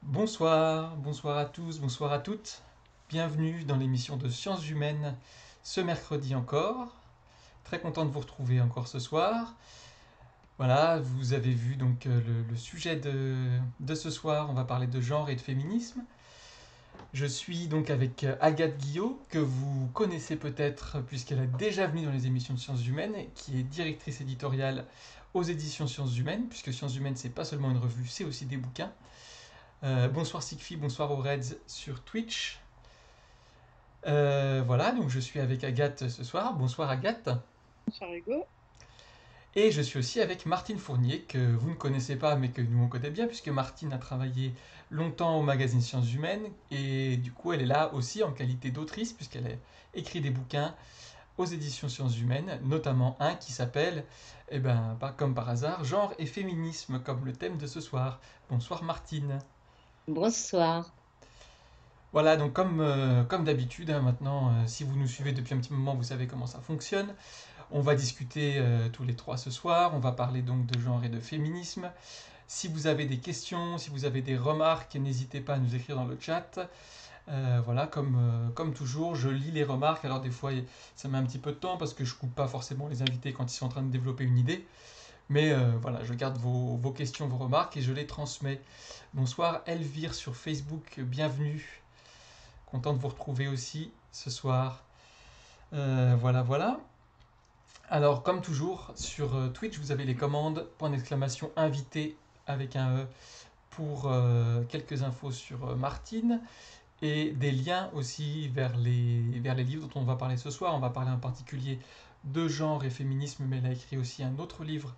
Bonsoir, bonsoir à tous, bonsoir à toutes. Bienvenue dans l'émission de Sciences humaines ce mercredi encore. Très content de vous retrouver encore ce soir. Voilà, vous avez vu donc le sujet de ce soir. On va parler de genre et de féminisme. Je suis donc avec Agathe Guillot, que vous connaissez peut-être puisqu'elle est déjà venue dans les émissions de Sciences humaines, qui est directrice éditoriale aux éditions Sciences humaines, puisque Sciences humaines, c'est pas seulement une revue, c'est aussi des bouquins. Bonsoir Sigfi, bonsoir aux Reds sur Twitch. Voilà, donc je suis avec Agathe ce soir. Bonsoir Agathe. Bonsoir Hugo. Et je suis aussi avec Martine Fournier, que vous ne connaissez pas, mais que nous on connaît bien, puisque Martine a travaillé longtemps au magazine Sciences Humaines, et du coup elle est là aussi en qualité d'autrice, puisqu'elle a écrit des bouquins aux éditions Sciences Humaines, notamment un qui s'appelle, eh ben, pas comme par hasard, Genre et féminisme, comme le thème de ce soir. Bonsoir Martine. Bonsoir. Voilà, donc comme d'habitude, hein, maintenant, si vous nous suivez depuis un petit moment, vous savez comment ça fonctionne. On va discuter tous les trois ce soir, on va parler donc de genre et de féminisme. Si vous avez des questions, si vous avez des remarques, n'hésitez pas à nous écrire dans le chat. Voilà, comme toujours, je lis les remarques. Alors des fois, ça met un petit peu de temps parce que je coupe pas forcément les invités quand ils sont en train de développer une idée. Mais voilà, je garde vos questions, vos remarques et je les transmets. Bonsoir Elvire sur Facebook, bienvenue. Content de vous retrouver aussi ce soir. Voilà, voilà. Alors, comme toujours, sur Twitch, vous avez les commandes, point d'exclamation invité avec un E pour quelques infos sur Martine et des liens aussi vers les livres dont on va parler ce soir. On va parler en particulier de genre et féminisme, mais elle a écrit aussi un autre livre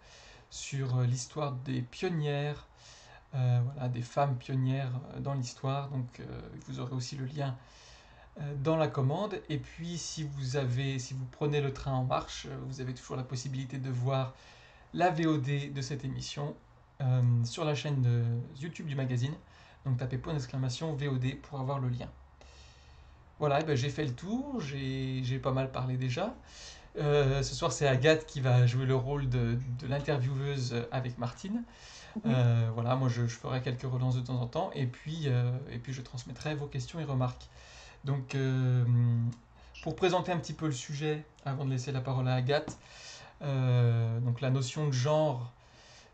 sur l'histoire des pionnières, voilà, des femmes pionnières dans l'histoire. Donc, vous aurez aussi le lien dans la commande. Et puis, si vous prenez le train en marche, vous avez toujours la possibilité de voir la VOD de cette émission sur la chaîne de YouTube du magazine. Donc, tapez point d'exclamation VOD pour avoir le lien. Voilà, et ben, j'ai fait le tour, j'ai pas mal parlé déjà. Ce soir, c'est Agathe qui va jouer le rôle de l'intervieweuse avec Martine. Mhm. Voilà, moi je ferai quelques relances de temps en temps et puis je transmettrai vos questions et remarques. Donc, pour présenter un petit peu le sujet, avant de laisser la parole à Agathe, donc la notion de genre,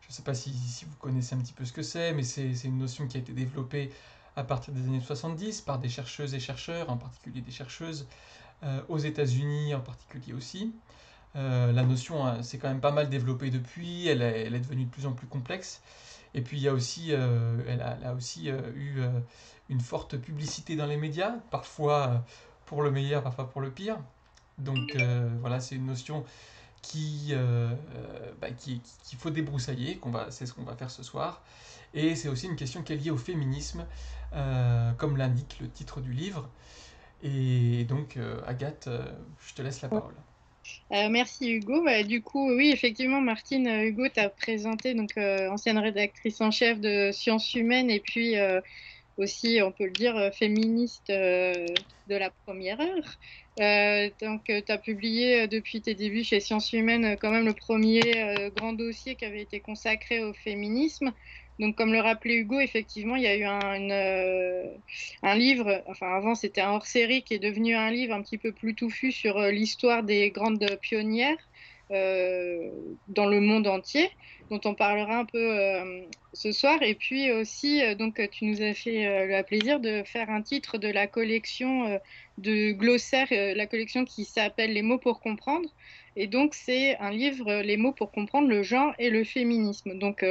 je ne sais pas si vous connaissez un petit peu ce que c'est, mais c'est une notion qui a été développée à partir des années 70 par des chercheuses et chercheurs, en particulier des chercheuses aux États-Unis en particulier aussi. La notion s'est quand même pas mal développée depuis, elle est devenue de plus en plus complexe. Et puis il y a aussi, elle a aussi eu une forte publicité dans les médias, parfois pour le meilleur, parfois pour le pire. Donc voilà, c'est une notion qu'il faut débroussailler, c'est ce qu'on va faire ce soir. Et c'est aussi une question qui est liée au féminisme, comme l'indique le titre du livre. Et donc, Agathe, je te laisse la parole. Merci Hugo. Du coup, oui, effectivement, Martine Hugo t'a présenté, donc ancienne rédactrice en chef de Sciences humaines et puis aussi, on peut le dire, féministe de la première heure. Donc, tu as publié depuis tes débuts chez Sciences humaines quand même le premier grand dossier qui avait été consacré au féminisme. Donc, comme le rappelait Hugo, effectivement, il y a eu un livre, enfin avant c'était un hors-série qui est devenu un livre un petit peu plus touffu sur l'histoire des grandes pionnières euh, dans le monde entier, dont on parlera un peu ce soir. Et puis aussi, donc tu nous as fait le plaisir de faire un titre de la collection de glossaire, la collection qui s'appelle Les mots pour comprendre. Et donc c'est un livre, Les mots pour comprendre le genre et le féminisme. Donc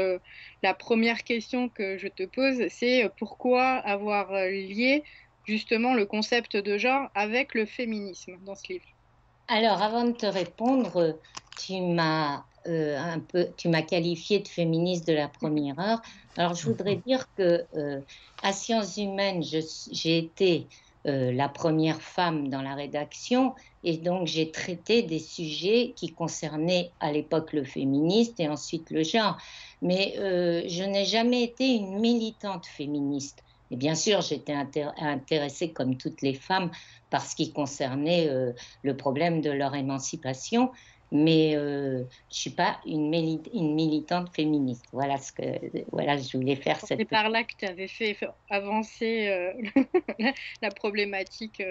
la première question que je te pose, c'est pourquoi avoir lié justement le concept de genre avec le féminisme dans ce livre? Alors, avant de te répondre, tu m'as qualifié de féministe de la première heure. Alors, je voudrais dire que à Sciences Humaines, j'ai été la première femme dans la rédaction et donc j'ai traité des sujets qui concernaient à l'époque le féministe et ensuite le genre. Mais je n'ai jamais été une militante féministe. Et bien sûr, j'étais intéressée comme toutes les femmes par ce qui concernait le problème de leur émancipation. mais je ne suis pas une militante féministe. Voilà voilà, je voulais faire cette C'est par là que tu avais fait avancer la problématique,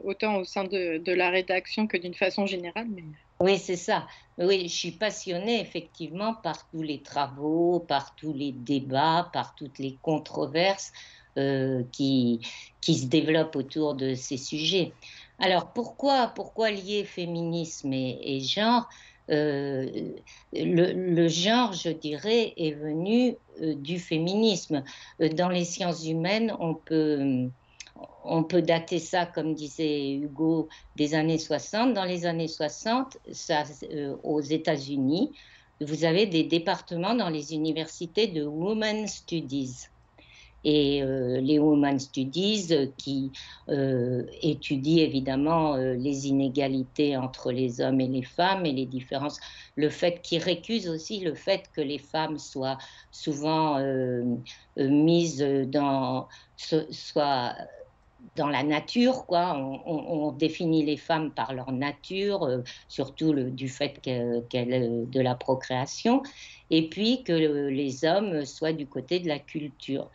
autant au sein de la rédaction que d'une façon générale. Mais... Oui, c'est ça. Oui, je suis passionnée effectivement par tous les travaux, par tous les débats, par toutes les controverses euh, qui, qui se développent autour de ces sujets. Alors pourquoi lier féminisme et genre? Euh, le genre, je dirais, est venu du féminisme. Dans les sciences humaines, on peut dater ça, comme disait Hugo, des années 60. Dans les années 60, ça, aux États-Unis, vous avez des départements dans les universités de Women's Studies. Et les Women's Studies qui étudient évidemment les inégalités entre les hommes et les femmes et les différences, le fait qu'ils récusent aussi le fait que les femmes soient souvent mises soit dans la nature, quoi. On définit les femmes par leur nature, surtout du fait de la procréation, et puis que les hommes soient du côté de la culture.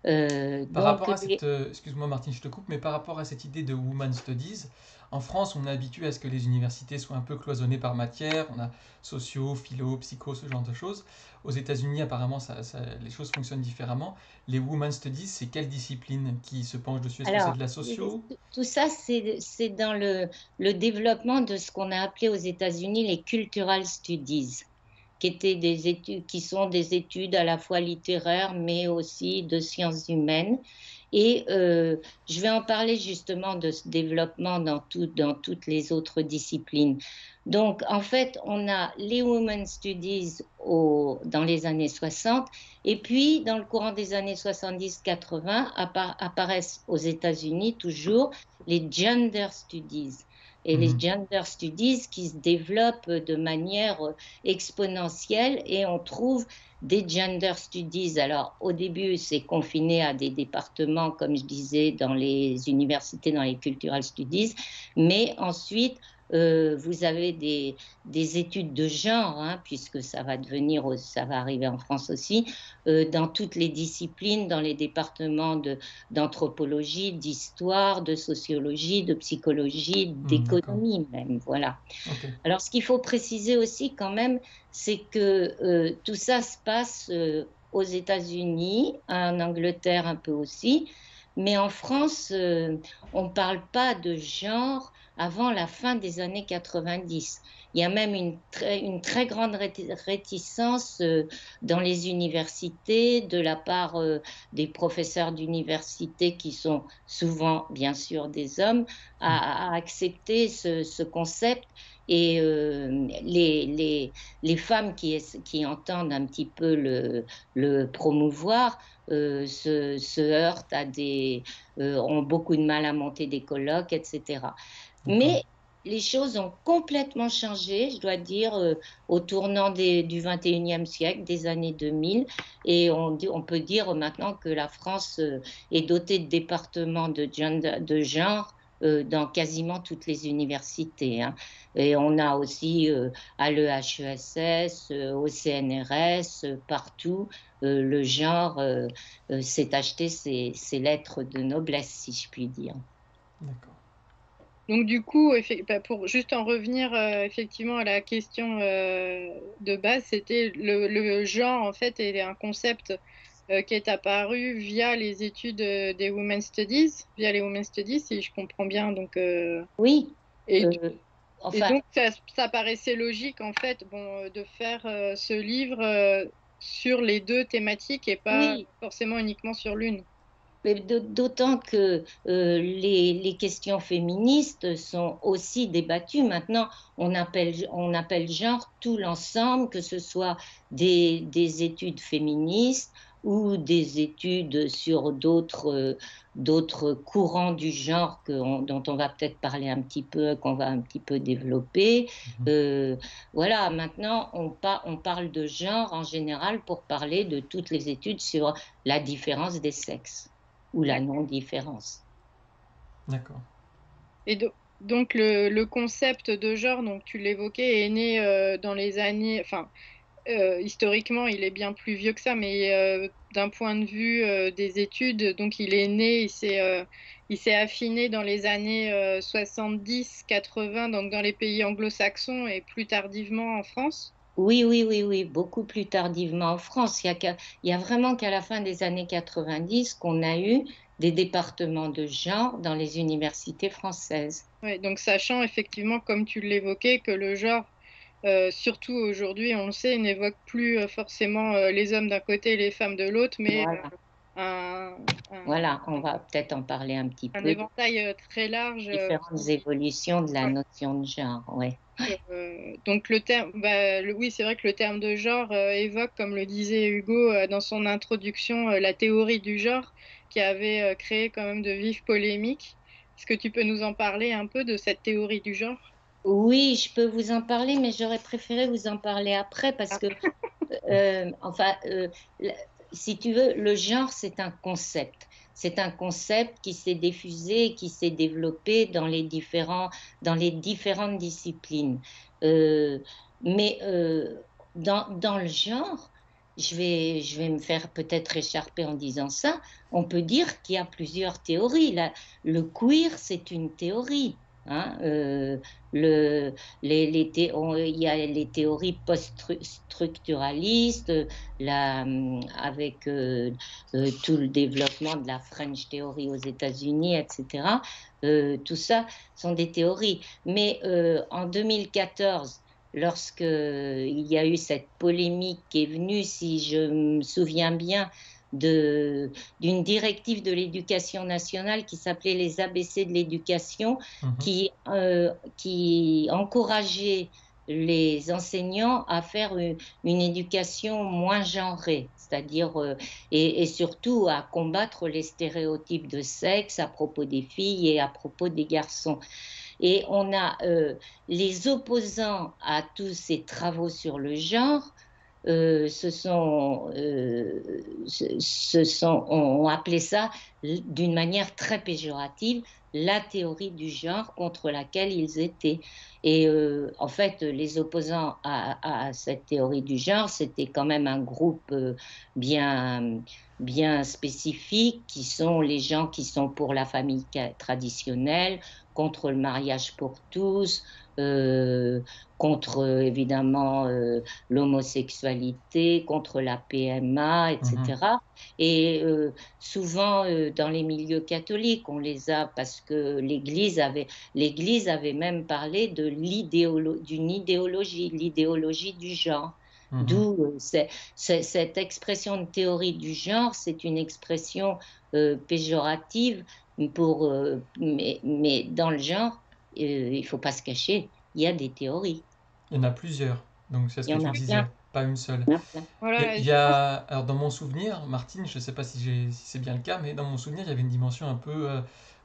Par Donc, rapport à cette, excuse-moi Martine, je te coupe, mais par rapport à cette idée de Woman Studies, en France, on est habitué à ce que les universités soient un peu cloisonnées par matière. On a sociaux, philo, psycho, ce genre de choses. Aux États-Unis, apparemment, les choses fonctionnent différemment. Les Woman Studies, c'est quelle discipline qui se penche dessus? Est-ce que c'est alors, de la socio? tout ça, c'est dans le développement de ce qu'on a appelé aux États-Unis les cultural studies, qui étaient des études, qui sont des études à la fois littéraires, mais aussi de sciences humaines. Et je vais en parler justement de ce développement dans toutes les autres disciplines. Donc, en fait, on a les Women's Studies dans les années 60, et puis dans le courant des années 70-80 apparaissent aux États-Unis toujours les Gender Studies. Et les Mhm. Gender Studies qui se développent de manière exponentielle, et on trouve des gender studies. Alors, au début, c'est confiné à des départements, comme je disais, dans les universités, dans les cultural studies, mais ensuite, vous avez des études de genre, hein, puisque ça ça va arriver en France aussi, dans toutes les disciplines, dans les départements d'anthropologie, d'histoire, de sociologie, de psychologie, D'accord. d'économie même, voilà. Ok. Alors, ce qu'il faut préciser aussi quand même, c'est que tout ça se passe aux États-Unis, en Angleterre un peu aussi, mais en France, on ne parle pas de genre avant la fin des années 90. Il y a même une très grande réticence dans les universités de la part des professeurs d'université qui sont souvent, bien sûr, des hommes, à accepter ce concept. Et les femmes qui entendent un petit peu le promouvoir se heurtent ont beaucoup de mal à monter des colloques, etc. D'accord. Mais les choses ont complètement changé, je dois dire, au tournant du 21e siècle, des années 2000. Et on peut dire maintenant que la France est dotée de départements de genre dans quasiment toutes les universités, hein. Et on a aussi à l'EHESS, au CNRS, partout, le genre s'est acheté ses lettres de noblesse, si je puis dire. D'accord. Donc du coup, bah, pour juste en revenir effectivement à la question de base, c'était le genre en fait est un concept qui est apparu via les études des Women's Studies, via les Women's Studies, si je comprends bien. Donc Oui, et, euh, et enfin, donc ça paraissait logique en fait, bon, de faire ce livre sur les deux thématiques et pas oui, forcément uniquement sur l'une. mais d'autant que les questions féministes sont aussi débattues. Maintenant, on appelle genre tout l'ensemble, que ce soit des études féministes ou des études sur d'autres courants du genre dont on va peut-être parler un petit peu, qu'on va un petit peu développer. Mhm. Euh, voilà, maintenant, on parle de genre en général pour parler de toutes les études sur la différence des sexes ou la non-différence. D'accord. Et, Donc le concept de genre, donc tu l'évoquais, est né dans les années, enfin historiquement il est bien plus vieux que ça, mais d'un point de vue des études, donc il est né, il s'est affiné dans les années 70-80, donc dans les pays anglo-saxons et plus tardivement en France. Oui, oui, oui, oui, beaucoup plus tardivement en France. Il y a vraiment qu'à la fin des années 90 qu'on a eu des départements de genre dans les universités françaises. Ouais, donc sachant effectivement, comme tu l'évoquais, que le genre, surtout aujourd'hui, on le sait, n'évoque plus forcément les hommes d'un côté et les femmes de l'autre, mais Voilà, un, un- voilà, on va peut-être en parler un petit un peu des éventail très large. différentes évolutions de la Ouais. notion de genre. Ouais. Donc le terme, bah, oui, c'est vrai que le terme de genre évoque, comme le disait Hugo dans son introduction, la théorie du genre, qui avait créé quand même de vives polémiques. Est-ce que tu peux nous en parler un peu de cette théorie du genre? Oui, je peux vous en parler, mais j'aurais préféré vous en parler après parce que, enfin, le- si tu veux, le genre, c'est un concept. C'est un concept qui s'est diffusé, qui s'est développé dans les différentes disciplines. Euh, mais dans le genre, je vais me faire peut-être écharper en disant ça, on peut dire qu'il y a plusieurs théories. Le queer, c'est une théorie. Hein, le, il y a les théories post-structuralistes, avec tout le développement de la French Theory aux États-Unis, etc. Tout ça sont des théories. Mais en 2014, lorsque il y a eu cette polémique qui est venue, si je me souviens bien, de, d'une directive de l'éducation nationale qui s'appelait les ABC de l'éducation, Mhm. qui encourageait les enseignants à faire une éducation moins genrée, c'est-à-dire et surtout à combattre les stéréotypes de sexe à propos des filles et à propos des garçons. Et on a les opposants à tous ces travaux sur le genre. On appelé ça d'une manière très péjorative la théorie du genre contre laquelle ils étaient. Et en fait, les opposants à cette théorie du genre, c'était quand même un groupe bien, bien spécifique, qui sont les gens qui sont pour la famille traditionnelle, contre le mariage pour tous, euh, contre évidemment l'homosexualité, contre la PMA, Mhm. etc. Et souvent dans les milieux catholiques, on les a parce que l'Église avait même parlé de d'une idéologie, l'idéologie du genre. Mhm. D'où cette expression de théorie du genre, c'est une expression péjorative mais dans le genre, il faut pas se cacher, il y a des théories. Il y en a plusieurs, donc c'est ce Il y que en tu a plein, disais, pas une seule. il y en a plein. Voilà, Il y je pense. a, alors dans mon souvenir, Martine, je ne sais pas si c'est bien le cas, mais dans mon souvenir, il y avait une dimension un peu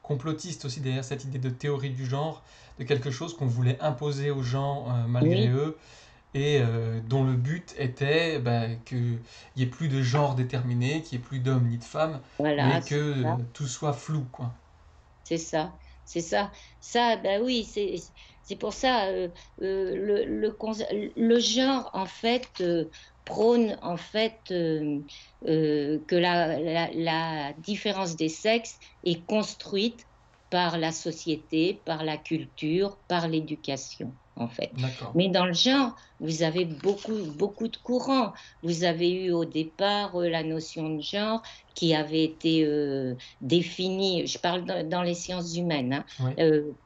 complotiste aussi derrière cette idée de théorie du genre, de quelque chose qu'on voulait imposer aux gens malgré Oui, eux, et dont le but était bah, qu'il n'y ait plus de genre déterminé, qu'il n'y ait plus d'hommes ni de femmes, voilà, mais que tout soit flou, quoi. c'est ça, c'est ça. Ça, ben oui, c'est pour ça, le genre, en fait, prône, en fait, que la différence des sexes est construite par la société, par la culture, par l'éducation, en fait. D'accord. Mais dans le genre, vous avez beaucoup, beaucoup de courants. Vous avez eu au départ la notion de genre qui avait été définie, je parle dans les sciences humaines, hein, Oui.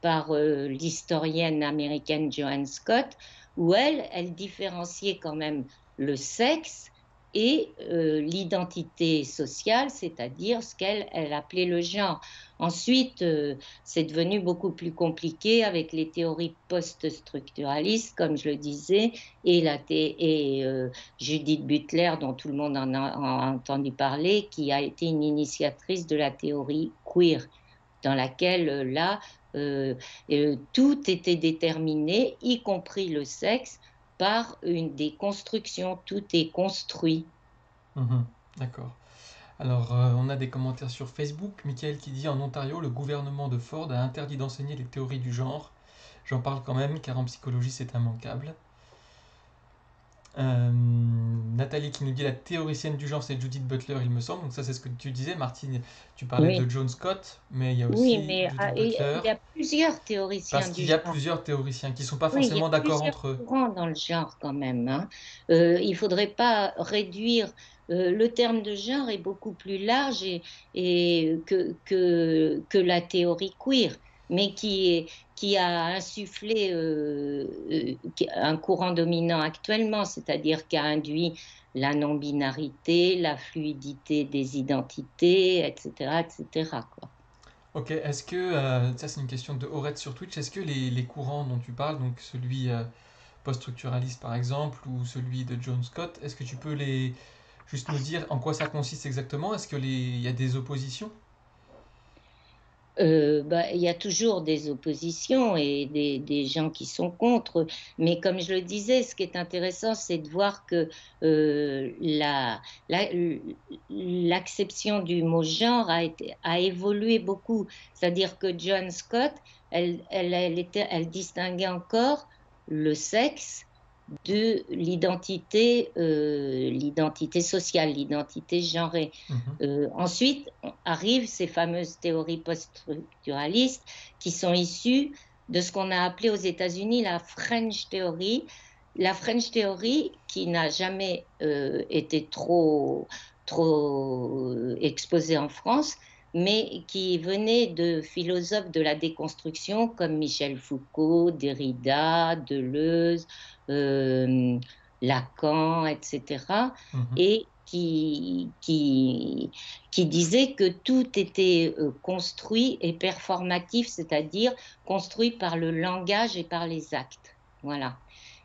par l'historienne américaine Joanne Scott, où elle différenciait quand même le sexe et l'identité sociale, c'est-à-dire ce elle appelait le genre. Ensuite, c'est devenu beaucoup plus compliqué avec les théories post-structuralistes, comme je le disais, et Judith Butler, dont tout le monde en a entendu parler, qui a été une initiatrice de la théorie queer, dans laquelle tout était déterminé, y compris le sexe, par des constructions. Tout est construit. Mhm. D'accord. Alors, on a des commentaires sur Facebook. Michael qui dit en Ontario, le gouvernement de Ford a interdit d'enseigner les théories du genre. J'en parle quand même, car en psychologie, c'est immanquable. Nathalie qui nous dit la théoricienne du genre, c'est Judith Butler, il me semble. Donc ça, c'est ce que tu disais, Martine. Tu parlais Oui, de John Scott, mais il y a oui, aussi mais Judith il Butler, y a plusieurs parce théoriciens qu'il du y a genre. plusieurs théoriciens qui ne sont pas Oui, il y a forcément d'accord plusieurs entre eux. courants dans le genre quand même, hein. Il ne faudrait pas réduire. Le terme de genre est beaucoup plus large que la théorie queer, mais qui a insufflé un courant dominant actuellement, c'est-à-dire qui a induit la non-binarité, la fluidité des identités, etc., etc., quoi. Ok, est-ce que, ça c'est une question de Aurette sur Twitch, est-ce que les courants dont tu parles, donc celui post-structuraliste par exemple, ou celui de John Scott, est-ce que tu peux juste nous dire en quoi ça consiste exactement? Est-ce que il y a des oppositions? Bah, il y a toujours des oppositions et des gens qui sont contre, mais comme je le disais, ce qui est intéressant, c'est de voir que la- l'acception du mot genre a évolué beaucoup. C'est-à-dire que John Scott, elle distinguait encore le sexe de l'identité sociale, l'identité genrée. Mhm. Ensuite arrivent ces fameuses théories post-structuralistes qui sont issues de ce qu'on a appelé aux États-Unis la French Theory. La French Theory qui n'a jamais été trop exposée en France, mais qui venait de philosophes de la déconstruction comme Michel Foucault, Derrida, Deleuze, euh, Lacan, etc. Mhm. Et qui disait que tout était construit et performatif, c'est-à-dire construit par le langage et par les actes. Voilà.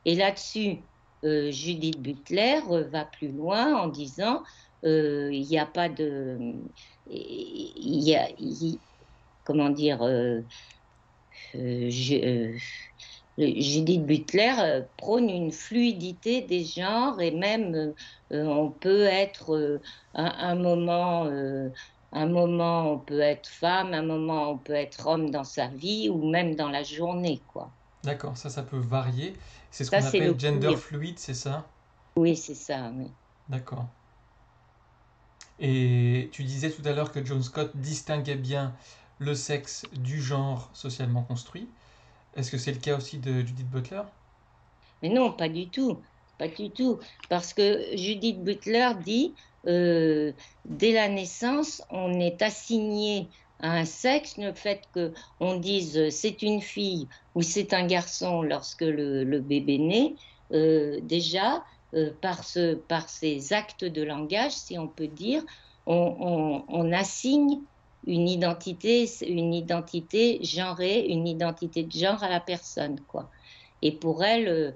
Et là-dessus, Judith Butler va plus loin en disant il n'y a pas de. Il y a, comment dire Judith Butler prône une fluidité des genres et même on peut être un moment on peut être femme, un moment on peut être homme dans sa vie ou même dans la journée, quoi. D'accord, ça peut varier. C'est ce Ça qu'on c'est le appelle gender queer. fluid, c'est ça? Oui, c'est ça, oui. D'accord. Et tu disais tout à l'heure que John Scott distinguait bien le sexe du genre socialement construit. Est-ce que c'est le cas aussi de Judith Butler? Mais non, pas du tout, pas du tout, parce que Judith Butler dit, euh, dès la naissance, on est assigné à un sexe, le fait que on dise c'est une fille ou c'est un garçon lorsque le bébé naît, déjà par ces actes de langage, si on peut dire, on assigne une identité genrée, une identité de genre à la personne, quoi. Et pour elle,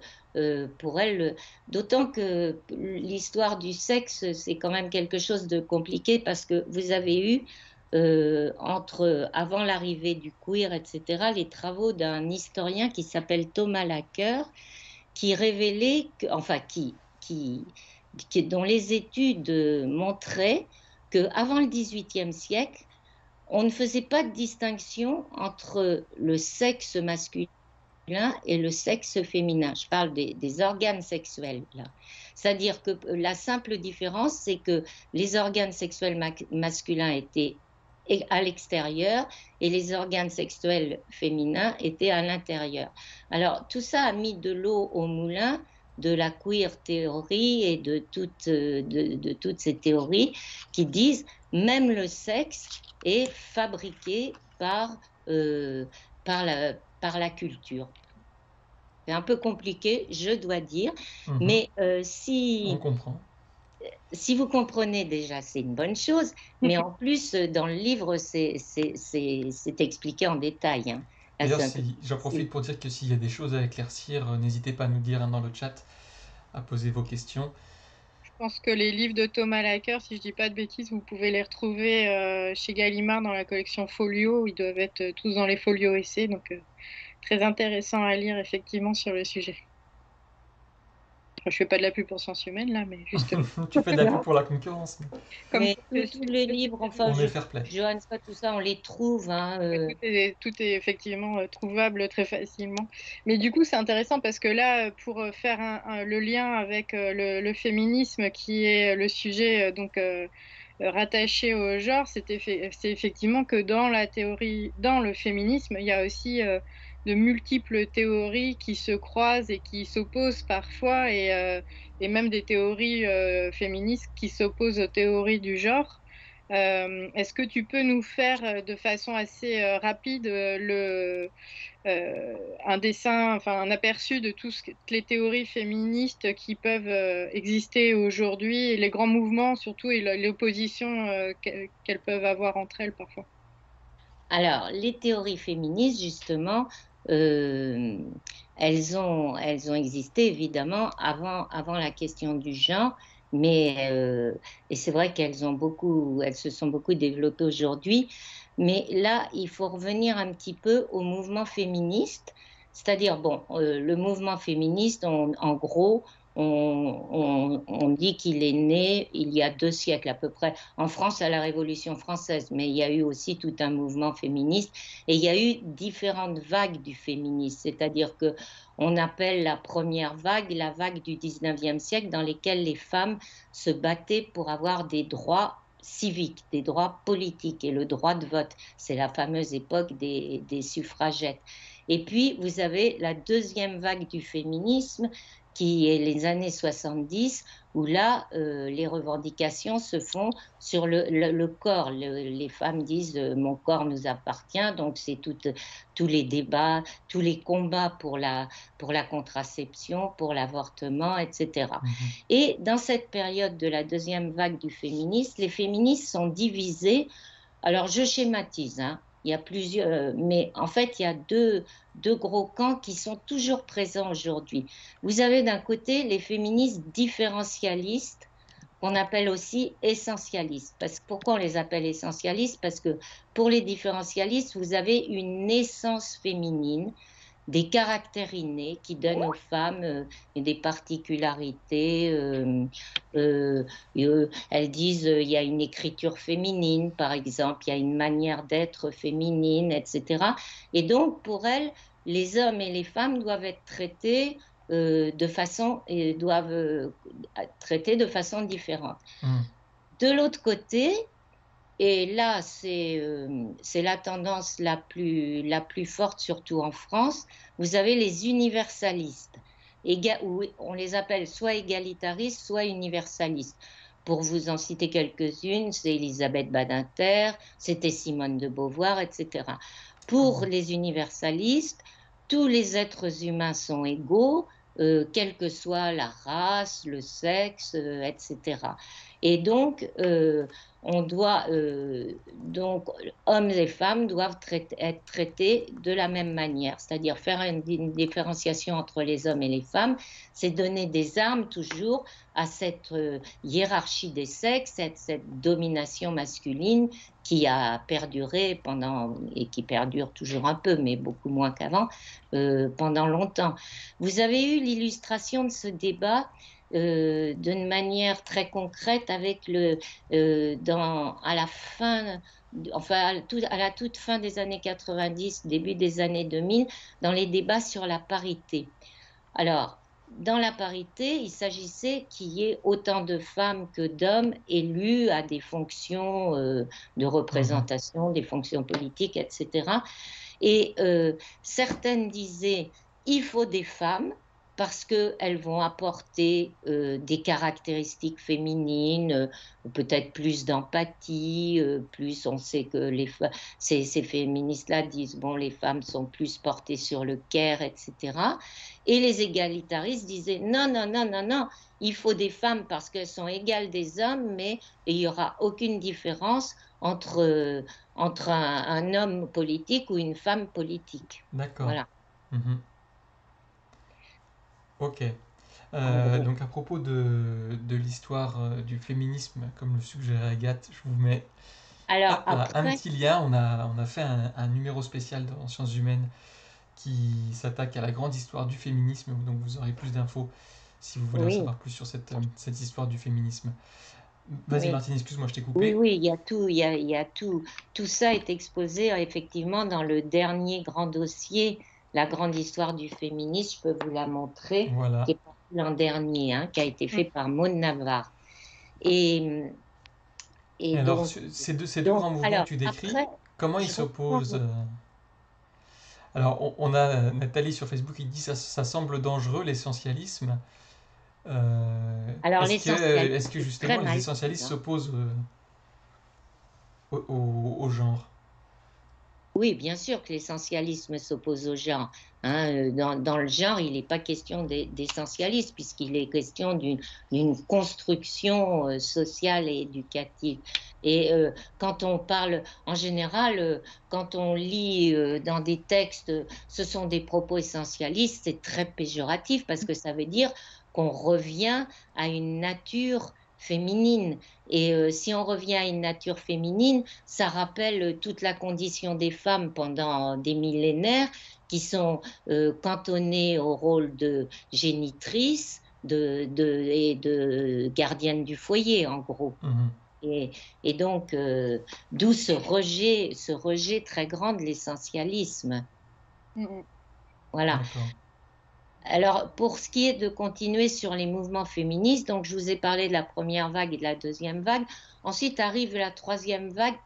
d'autant que l'histoire du sexe, c'est quand même quelque chose de compliqué parce que vous avez eu, avant l'arrivée du queer, etc., les travaux d'un historien qui s'appelle Thomas Laqueur, qui révélait, enfin, dont les études montraient qu'avant le XVIIIe siècle, on ne faisait pas de distinction entre le sexe masculin et le sexe féminin. Je parle des organes sexuels là. C'est-à-dire que la simple différence, c'est que les organes sexuels masculins étaient à l'extérieur et les organes sexuels féminins étaient à l'intérieur. Alors tout ça a mis de l'eau au moulin de la queer théorie et de toutes ces théories qui disent même le sexe est fabriqué euh, par la culture. C'est un peu compliqué, je dois dire, Mhm. mais On comprend. si vous comprenez déjà, c'est une bonne chose, mais en plus, dans le livre, c'est expliqué en détail, hein. Là, D'ailleurs, c'est un peu j'en difficile. profite pour dire que s'il y a des choses à éclaircir, n'hésitez pas à nous dire hein, dans le chat, à poser vos questions. Je pense que les livres de Thomas Lacker, si je dis pas de bêtises, vous pouvez les retrouver chez Gallimard dans la collection Folio. Ils doivent être tous dans les folios essais, donc très intéressant à lire effectivement sur le sujet. je fais pas de la pub pour Sciences Humaines là, mais juste Tu fais de la pub Non, pour la concurrence, mais comme mais quoi tous les livres, enfin, on est fair play. Johannes, tout ça, on les trouve. Hein, tout est effectivement trouvable très facilement. Mais du coup, c'est intéressant parce que là, pour faire le lien avec le féminisme, qui est le sujet rattaché au genre, c'est effectivement que dans la théorie, dans le féminisme, il y a aussi de multiples théories qui se croisent et qui s'opposent parfois, et même des théories féministes qui s'opposent aux théories du genre. Est-ce que tu peux nous faire de façon assez rapide un dessin, enfin un aperçu de toutes les théories féministes qui peuvent exister aujourd'hui, et les grands mouvements surtout, et l'opposition qu'elles peuvent avoir entre elles parfois? Alors, les théories féministes, justement, euh, elles ont existé évidemment avant la question du genre, mais et c'est vrai elles se sont beaucoup développées aujourd'hui. Mais là, il faut revenir un petit peu au mouvement féministe, c'est-à-dire bon, le mouvement féministe, en gros, on dit qu'il est né il y a 2 siècles à peu près en France à la Révolution française, mais il y a eu aussi tout un mouvement féministe et il y a eu différentes vagues du féminisme, c'est-à-dire que on appelle la première vague la vague du 19e siècle dans lesquelles les femmes se battaient pour avoir des droits civiques, des droits politiques et le droit de vote. C'est la fameuse époque des suffragettes. Et puis, vous avez la deuxième vague du féminisme qui est les années 70, où là, les revendications se font sur le corps. Les femmes disent mon corps nous appartient, donc c'est tous les débats, tous les combats pour la contraception, pour l'avortement, etc. Mhm. Et dans cette période de la deuxième vague du féminisme, les féministes sont divisées. Alors je schématise, hein. Il y a plusieurs, mais en fait, il y a deux gros camps qui sont toujours présents aujourd'hui. Vous avez d'un côté les féministes différentialistes, qu'on appelle aussi essentialistes. Pourquoi on les appelle essentialistes? Parce que pour les différentialistes, vous avez une essence féminine, des caractères innés qui donnent aux femmes des particularités. Elles disent il y a une écriture féminine, par exemple, il y a une manière d'être féminine, etc. Et donc, pour elles, les hommes et les femmes doivent être traités doivent traiter de façon différente. Mhm. De l'autre côté, et là, c'est la tendance la plus forte, surtout en France. Vous avez les universalistes, où on les appelle soit égalitaristes, soit universalistes. Pour vous en citer quelques-unes, c'est Elisabeth Badinter, c'était Simone de Beauvoir, etc. Pour les universalistes, tous les êtres humains sont égaux, quelle que soit la race, le sexe, etc. Et donc, donc, hommes et femmes doivent être traités de la même manière, c'est-à-dire faire une différenciation entre les hommes et les femmes, c'est donner des armes toujours à cette hiérarchie des sexes, cette domination masculine qui a perduré et qui perdure toujours un peu, mais beaucoup moins qu'avant, pendant longtemps. Vous avez eu l'illustration de ce débat d'une manière très concrète avec à la fin, enfin à la toute fin des années 90, début des années 2000, dans les débats sur la parité. Alors, dans la parité, il s'agissait qu'il y ait autant de femmes que d'hommes élus à des fonctions de représentation, des fonctions politiques, etc. Et certaines disaient il faut des femmes parce qu'elles vont apporter des caractéristiques féminines, peut-être plus d'empathie, plus on sait que ces féministes-là disent bon, les femmes sont plus portées sur le care, etc. Et les égalitaristes disaient non, non, non, non, non, il faut des femmes parce qu'elles sont égales des hommes, mais il n'y aura aucune différence entre un homme politique ou une femme politique. D'accord. Voilà, Mhm. Ok. en gros. Donc à propos de l'histoire du féminisme, comme le suggérait Agathe, je vous mets Alors hop là, un après, petit lien. On a fait un numéro spécial dans Sciences Humaines qui s'attaque à la grande histoire du féminisme, donc vous aurez plus d'infos si vous voulez en Oui, savoir plus sur cette histoire du féminisme. Vas-y oui. Martine, excuse-moi, je t'ai Oui, coupé. oui, il y a tout, il y a tout. Tout ça est exposé effectivement dans le dernier grand dossier, la grande histoire du féminisme. Je peux vous la montrer, qui Voilà. est paru l'an dernier, hein, qui a été Mm. fait par Maud Navarre. Et, Et et alors, donc, ces deux grands mouvements que alors tu décris, après, comment ils je reprends. s'opposent Alors, on a Nathalie sur Facebook qui dit ça semble dangereux, l'essentialisme. Alors Est-ce que l'essentialisme, c'est très justement les mal vu, essentialistes hein. s'opposent au genre? Oui, bien sûr que l'essentialisme s'oppose au genre, hein. Dans le genre, il n'est pas question d'essentialisme, puisqu'il est question d'une construction sociale et éducative. Et quand on parle, en général, quand on lit dans des textes, ce sont des propos essentialistes, c'est très péjoratif, parce que ça veut dire qu'on revient à une nature féminine. Et si on revient à une nature féminine, ça rappelle toute la condition des femmes pendant des millénaires qui sont cantonnées au rôle de génitrice et de gardienne du foyer, en gros. Mhm. Et, et donc, d'où ce rejet très grand de l'essentialisme. Mm. Voilà. D'accord. Alors, pour ce qui est de continuer sur les mouvements féministes, donc je vous ai parlé de la première vague et de la deuxième vague. Ensuite arrive la troisième vague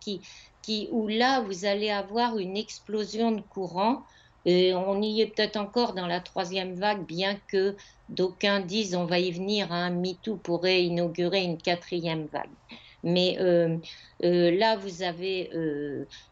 où là, vous allez avoir une explosion de courants. Et on y est peut-être encore dans la troisième vague, bien que d'aucuns disent on va y venir, hein, MeToo pourrait inaugurer une quatrième vague. Mais là, vous avez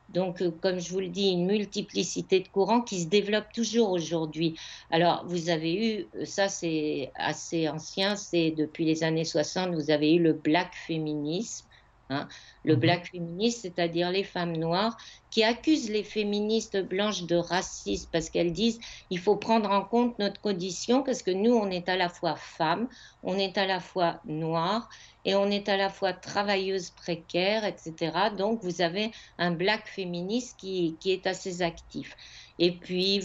donc, comme je vous le dis, une multiplicité de courants qui se développent toujours aujourd'hui. Alors, vous avez eu, ça c'est assez ancien, c'est depuis les années 60, vous avez eu le black féminisme, hein. Le Mhm. black féminisme, c'est-à-dire les femmes noires qui accusent les féministes blanches de racisme parce qu'elles disent il faut prendre en compte notre condition parce que nous, on est à la fois femmes, on est à la fois noires et on est à la fois travailleuses précaires, etc. Donc, vous avez un black féministe qui est assez actif. Et puis,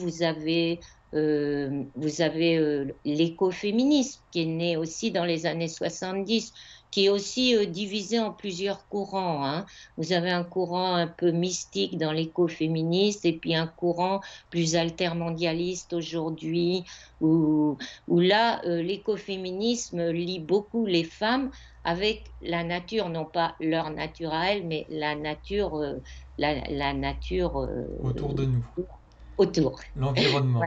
l'écoféminisme qui est né aussi dans les années 70, qui est aussi divisé en plusieurs courants, hein. Vous avez un courant un peu mystique dans l'écoféministe et puis un courant plus altermondialiste aujourd'hui, où là, l'écoféminisme lie beaucoup les femmes avec la nature, non pas leur nature à elles, mais la nature Autour de nous. autour. L'environnement.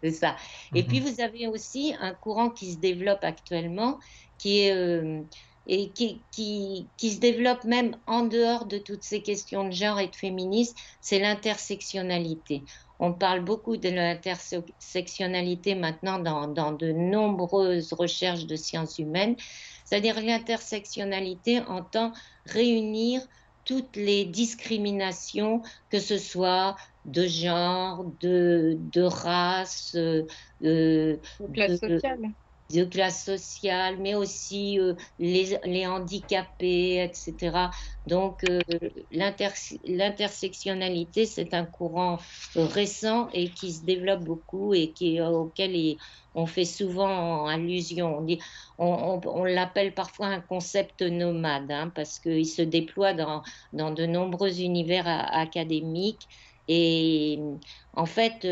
C'est ça. Et puis Mhm. vous avez aussi un courant qui se développe actuellement, qui est et qui se développe même en dehors de toutes ces questions de genre et de féminisme, c'est l'intersectionnalité. On parle beaucoup de l'intersectionnalité maintenant dans de nombreuses recherches de sciences humaines. C'est-à-dire l'intersectionnalité entend réunir toutes les discriminations, que ce soit de genre, de race, De classe de, sociale. de classe sociale, mais aussi les handicapés, etc. Donc, l'intersectionnalité, c'est un courant récent et qui se développe beaucoup et auquel on fait souvent allusion. On l'appelle parfois un concept nomade, hein, parce qu'il se déploie dans de nombreux univers académiques. Et en fait,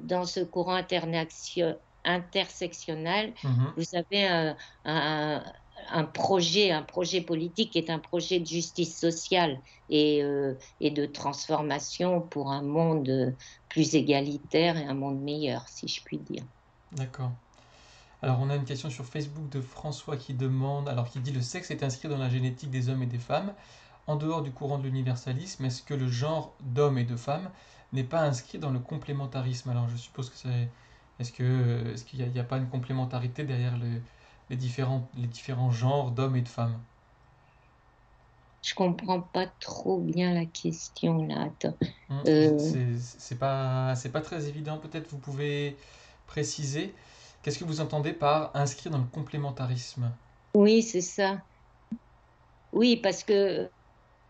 dans ce courant intersectionnel, Mhm. vous avez un, un projet politique qui est un projet de justice sociale et de transformation pour un monde plus égalitaire et un monde meilleur, si je puis dire. D'accord. Alors, on a une question sur Facebook de François qui demande, alors qui dit le sexe est inscrit dans la génétique des hommes et des femmes. En dehors du courant de l'universalisme, est-ce que le genre d'homme et de femme n'est pas inscrit dans le complémentarisme? Alors, je suppose que c'est. Est-ce qu'il n'y a pas une complémentarité derrière les différents genres d'hommes et de femmes? Je comprends pas trop bien la question là. Attends. Hmm, Euh, c'est pas très évident. Peut-être vous pouvez préciser. Qu'est-ce que vous entendez par inscrit dans le complémentarisme? oui, c'est ça. Oui, parce que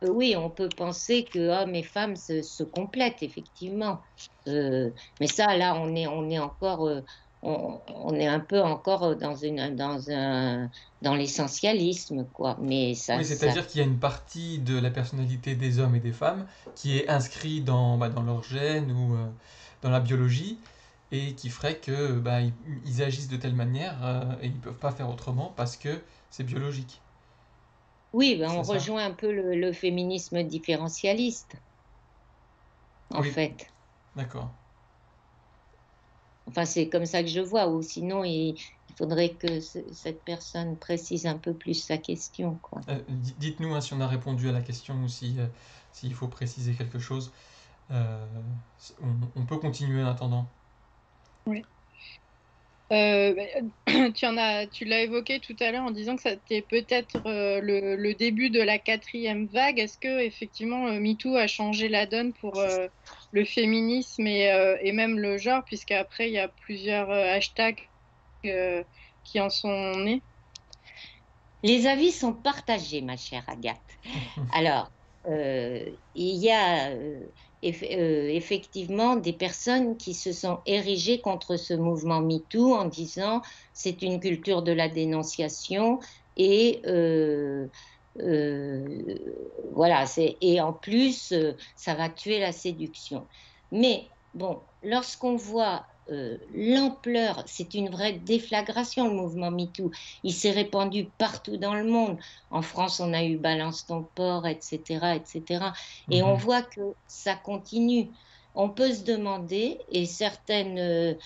oui, on peut penser que hommes et femmes se complètent, effectivement. Mais ça, là, on est encore on est un peu encore dans l'essentialisme, quoi. Mais Oui, ça, c'est-à-dire qu'il y a une partie de la personnalité des hommes et des femmes qui est inscrite dans leur gène ou dans la biologie et qui ferait que ils agissent de telle manière et ils peuvent pas faire autrement parce que c'est biologique. oui, ben, on C'est ça? rejoint un peu le féminisme différentialiste, en Oui, fait. d'accord. Enfin, c'est comme ça que je vois, ou sinon, il faudrait que cette personne précise un peu plus sa question, quoi. Dites-nous hein, si on a répondu à la question ou si, s'il faut préciser quelque chose. Euh, on peut continuer en attendant. Oui. Tu l'as évoqué tout à l'heure en disant que c'était peut-être le début de la quatrième vague. Est-ce que effectivement MeToo a changé la donne pour le féminisme et même le genre, puisqu'après il y a plusieurs hashtags qui en sont nés? Les avis sont partagés, ma chère Agathe. Alors, il y a effectivement des personnes qui se sont érigées contre ce mouvement MeToo en disant c'est une culture de la dénonciation et voilà, et en plus, ça va tuer la séduction. Mais bon, lorsqu'on voit l'ampleur, c'est une vraie déflagration, le mouvement MeToo. Il s'est répandu partout dans le monde. En France, on a eu Balance ton porc, etc., etc. Et on Mhm. voit que ça continue. On peut se demander, et certaines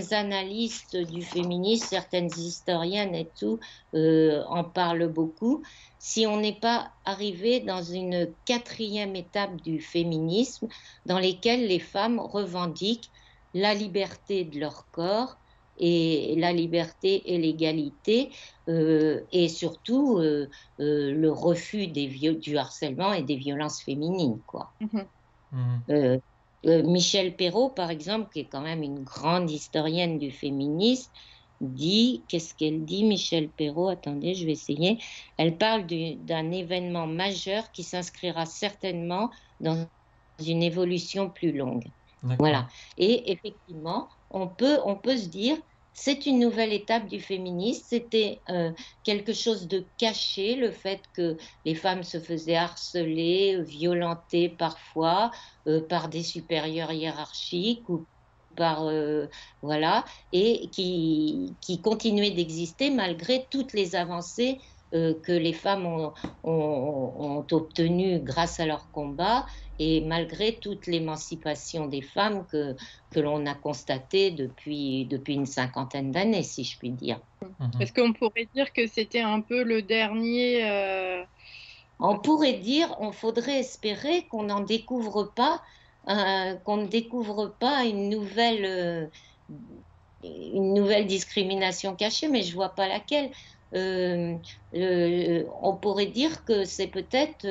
analystes du féminisme, certaines historiennes et tout, en parlent beaucoup, si on n'est pas arrivé dans une quatrième étape du féminisme dans lesquelles les femmes revendiquent la liberté de leur corps et la liberté et l'égalité, et surtout le refus du harcèlement et des violences féminines, quoi. Mhm. Mhm. Euh, Michel Perrault, par exemple, qui est quand même une grande historienne du féminisme, dit, qu'est-ce qu'elle dit, Michel Perrault? Attendez, je vais essayer. Elle parle d'un événement majeur qui s'inscrira certainement dans une évolution plus longue. D'accord. Voilà. Et effectivement, on peut se dire, c'est une nouvelle étape du féminisme. C'était quelque chose de caché, le fait que les femmes se faisaient harceler, violenter parfois par des supérieurs hiérarchiques ou par voilà, et qui continuait d'exister malgré toutes les avancées que les femmes ont obtenues grâce à leur combat et malgré toute l'émancipation des femmes que l'on a constatée depuis une cinquantaine d'années, si je puis dire. Mhm. Est-ce qu'on pourrait dire que c'était un peu le dernier On pourrait dire, on faudrait espérer qu'on ne découvre pas une nouvelle discrimination cachée, mais je vois pas laquelle. Euh, on pourrait dire que c'est peut-être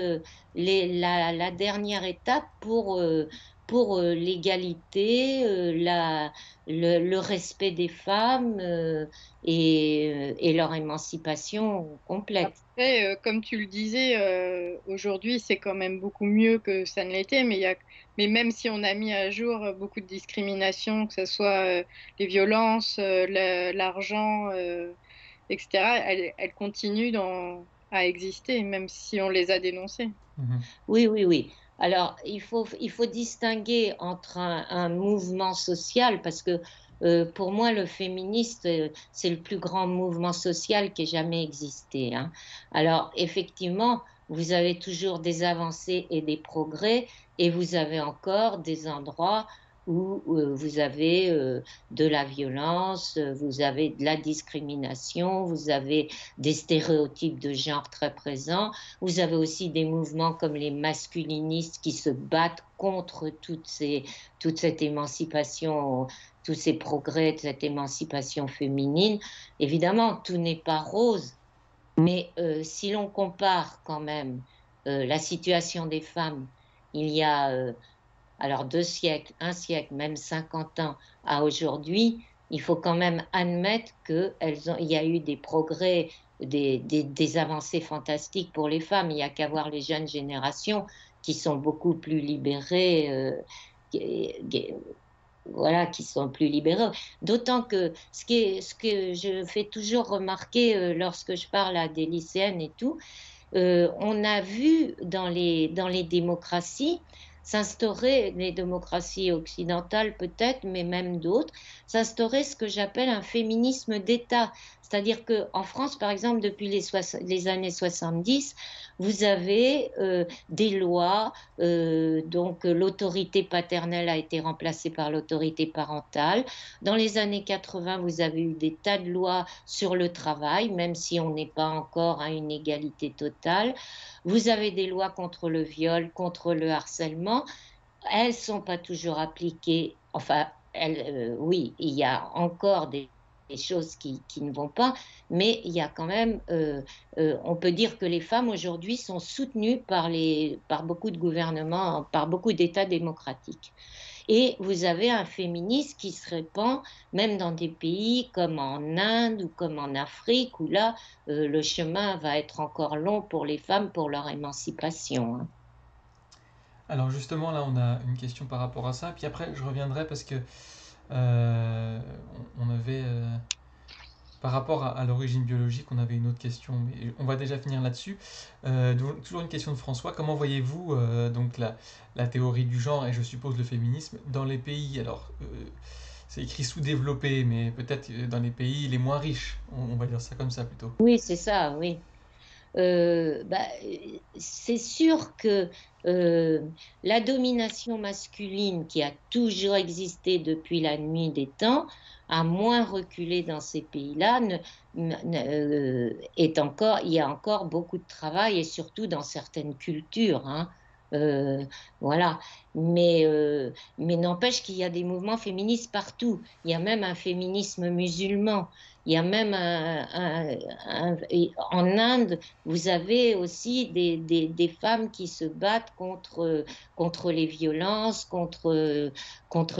la dernière étape pour l'égalité, le respect des femmes et leur émancipation complète. après, comme tu le disais, aujourd'hui, c'est quand même beaucoup mieux que ça ne l'était, mais même si on a mis à jour beaucoup de discriminations, que ce soit les violences, l'argent, etc., elles continuent à exister, même si on les a dénoncées. Mhm. Oui, oui, oui. Alors, il faut distinguer entre un mouvement social, parce que pour moi, le féministe, c'est le plus grand mouvement social qui ait jamais existé, hein. Alors, effectivement, vous avez toujours des avancées et des progrès, et vous avez encore des endroits où vous avez de la violence, vous avez de la discrimination, vous avez des stéréotypes de genre très présents. Vous avez aussi des mouvements comme les masculinistes qui se battent contre toute cette émancipation, tous ces progrès de cette émancipation féminine. Évidemment, tout n'est pas rose, mais si l'on compare quand même la situation des femmes il y a alors 2 siècles, un siècle, même 50 ans à aujourd'hui, il faut quand même admettre qu'il y a eu des progrès, des avancées fantastiques pour les femmes. Il n'y a qu'à voir les jeunes générations qui sont beaucoup plus libérées voilà, qui sont plus libéraux. D'autant que ce que je fais toujours remarquer lorsque je parle à des lycéennes et tout, on a vu dans les démocraties s'instaurer, les démocraties occidentales peut-être, mais même d'autres, s'instaurer ce que j'appelle un féminisme d'État. C'est-à-dire qu'en France, par exemple, depuis les années 70, vous avez des lois, donc l'autorité paternelle a été remplacée par l'autorité parentale. Dans les années 80, vous avez eu des tas de lois sur le travail, même si on n'est pas encore à une égalité totale. Vous avez des lois contre le viol, contre le harcèlement. Elles ne sont pas toujours appliquées. Enfin, oui, il y a encore des choses qui ne vont pas, mais il y a quand même, on peut dire que les femmes aujourd'hui sont soutenues par beaucoup de gouvernements, par beaucoup d'États démocratiques. Et vous avez un féminisme qui se répand même dans des pays comme en Inde ou comme en Afrique, où là, le chemin va être encore long pour les femmes pour leur émancipation, hein. Alors justement, là, on a une question par rapport à ça. Puis après, je reviendrai parce que euh, on avait, par rapport à l'origine biologique, on avait une autre question, mais on va déjà finir là-dessus. Toujours une question de François. Comment voyez-vous donc la théorie du genre et je suppose le féminisme dans les pays, alors c'est écrit sous-développés, mais peut-être dans les pays les moins riches, on va dire ça comme ça plutôt. Oui, c'est ça, oui. Bah, c'est sûr que euh, la domination masculine qui a toujours existé depuis la nuit des temps a moins reculé dans ces pays-là, est encore, il y a encore beaucoup de travail et surtout dans certaines cultures, hein. Euh, voilà. Mais n'empêche qu'il y a des mouvements féministes partout. Il y a même un féminisme musulman. Il y a même en Inde, vous avez aussi des femmes qui se battent contre les violences, contre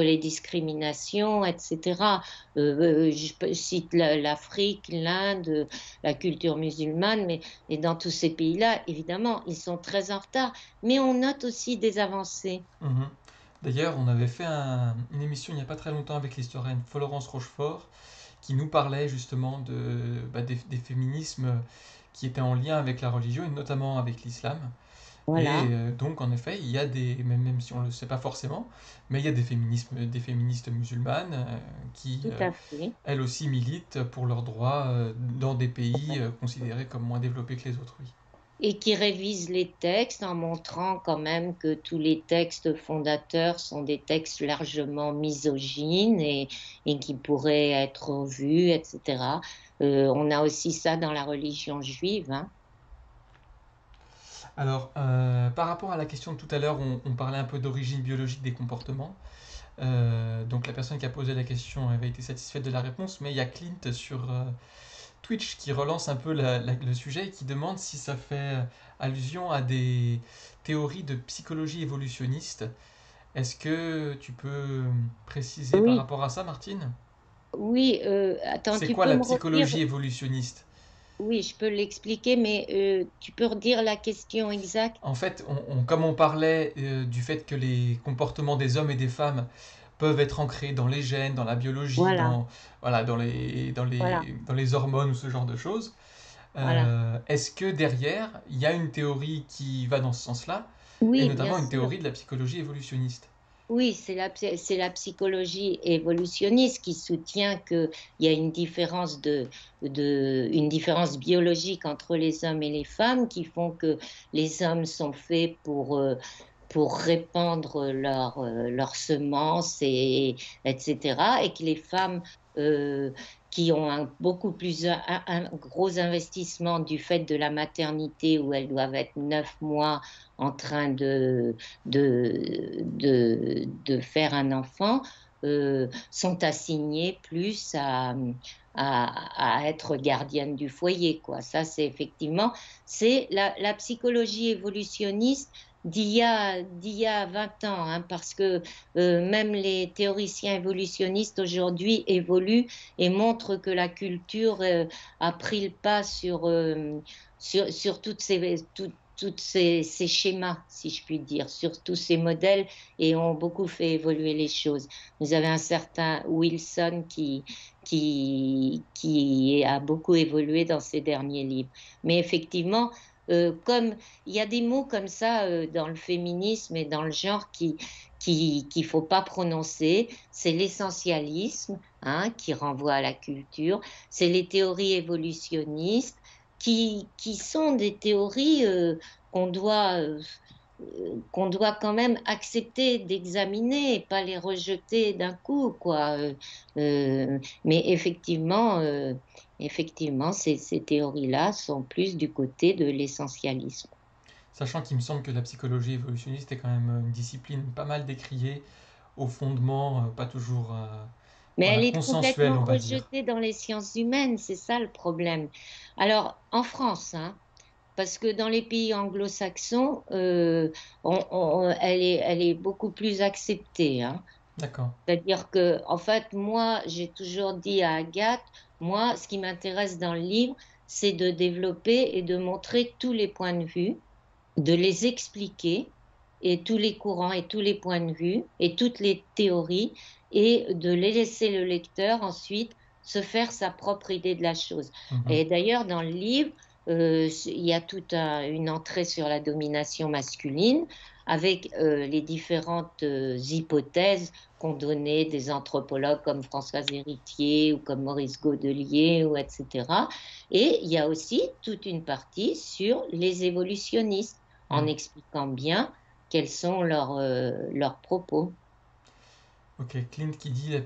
les discriminations, etc. Je cite l'Afrique, l'Inde, la culture musulmane, mais dans tous ces pays-là, évidemment, ils sont très en retard. Mais on note aussi des avancées. Mhm. D'ailleurs, on avait fait une émission il n'y a pas très longtemps avec l'historienne Florence Rochefort qui nous parlait justement des féminismes qui étaient en lien avec la religion et notamment avec l'islam. Et Voilà, donc, en effet, il y a même si on ne le sait pas forcément, mais il y a des féministes musulmanes qui, tout à fait. elles aussi, militent pour leurs droits dans des pays considérés comme moins développés que les autres, oui. Et qui révise les textes en montrant quand même que tous les textes fondateurs sont des textes largement misogynes et qui pourraient être revus, etc. On a aussi ça dans la religion juive, hein. Alors, par rapport à la question de tout à l'heure, on parlait un peu d'origine biologique des comportements. Donc, la personne qui a posé la question avait été satisfaite de la réponse, mais il y a Clint sur Twitch qui relance un peu le sujet et qui demande si ça fait allusion à des théories de psychologie évolutionniste. Est-ce que tu peux préciser par Oui, rapport à ça, Martine? oui, attends, C'est tu quoi peux la me redire? psychologie évolutionniste? Oui, je peux l'expliquer, mais tu peux redire la question exacte? En fait, comme on parlait du fait que les comportements des hommes et des femmes peuvent être ancrés dans les gènes, dans la biologie, Voilà, voilà, voilà, dans les hormones ou ce genre de choses, voilà. est-ce que derrière, il y a une théorie qui va dans ce sens-là, et Oui, bien notamment une sûr. théorie de la psychologie évolutionniste? Oui, c'est la psychologie évolutionniste qui soutient qu'il y a une différence une différence biologique entre les hommes et les femmes qui font que les hommes sont faits pour répandre leurs semences etc. Et que les femmes euh, qui ont un gros investissement du fait de la maternité où elles doivent être 9 mois en train de faire un enfant, sont assignées plus à être gardiennes du foyer, quoi. Ça, c'est effectivement, c'est la psychologie évolutionniste d'il y a 20 ans, hein, parce que même les théoriciens évolutionnistes aujourd'hui évoluent et montrent que la culture a pris le pas sur toutes ces schémas, si je puis dire, sur tous ces modèles et ont beaucoup fait évoluer les choses. Vous avez un certain Wilson qui a beaucoup évolué dans ses derniers livres. Mais effectivement, comme il y a des mots comme ça dans le féminisme et dans le genre qu'il faut pas prononcer, c'est l'essentialisme, hein, qui renvoie à la culture, c'est les théories évolutionnistes, qui sont des théories qu'on doit, euh, qu'on doit quand même accepter d'examiner et pas les rejeter d'un coup, quoi. Mais effectivement, ces théories-là sont plus du côté de l'essentialisme. Sachant qu'il me semble que la psychologie évolutionniste est quand même une discipline pas mal décriée, au fondement pas toujours Mais voilà, elle est consensuel, complètement on va dire. rejetée dans les sciences humaines, c'est ça le problème. Alors, en France, hein, parce que dans les pays anglo-saxons, elle est beaucoup plus acceptée, hein. D'accord. C'est-à-dire que, en fait, moi, j'ai toujours dit à Agathe, moi, ce qui m'intéresse dans le livre, c'est de développer et de montrer tous les points de vue, de les expliquer, et tous les courants et tous les points de vue, et toutes les théories, et de les laisser le lecteur ensuite se faire sa propre idée de la chose. Mhm. Et d'ailleurs, dans le livre, il y a toute une entrée sur la domination masculine, avec les différentes hypothèses qu'ont données des anthropologues comme Françoise Héritier ou comme Maurice Godelier, ou etc. Et il y a aussi toute une partie sur les évolutionnistes, en Mhm. expliquant bien quels sont leurs propos. Ok, Clint qui dit la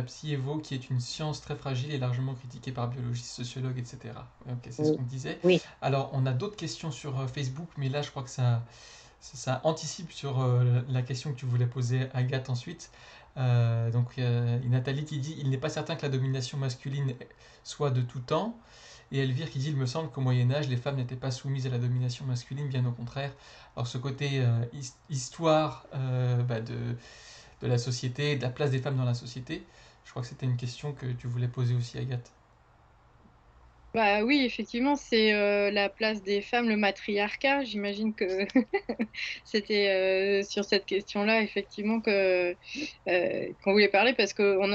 psy-évo qui est une science très fragile et largement critiquée par biologistes, sociologues, etc. Ok, c'est ce Oui, qu'on disait. oui, Alors, on a d'autres questions sur Facebook, mais là, je crois que ça anticipe sur la question que tu voulais poser à Agathe ensuite. Nathalie qui dit il n'est pas certain que la domination masculine soit de tout temps. Et Elvire qui dit il me semble qu'au Moyen-Âge, les femmes n'étaient pas soumises à la domination masculine, bien au contraire. Alors, ce côté histoire de la société, de la place des femmes dans la société, je crois que c'était une question que tu voulais poser aussi, Agathe. Bah oui, effectivement, c'est la place des femmes, le matriarcat. J'imagine que c'était sur cette question-là, effectivement, que qu'on voulait parler parce on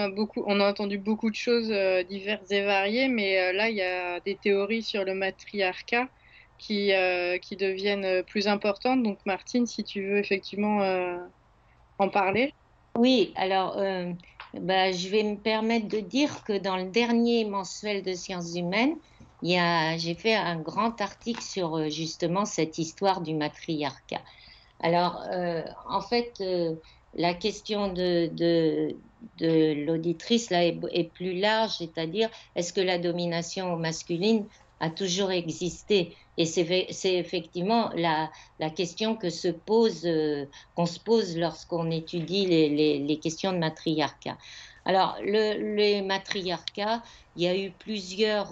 a entendu beaucoup de choses diverses et variées, mais là, il y a des théories sur le matriarcat qui deviennent plus importantes. Donc, Martine, si tu veux effectivement en parler. oui. Alors, bah, je vais me permettre de dire que dans le dernier mensuel de sciences humaines, j'ai fait un grand article sur justement cette histoire du matriarcat. Alors, en fait, la question de l'auditrice là est plus large, c'est-à-dire est-ce que la domination masculine a toujours existé? Et c'est effectivement la question qu'on se pose lorsqu'on étudie les questions de matriarcat. Alors, les matriarcats, il y a eu plusieurs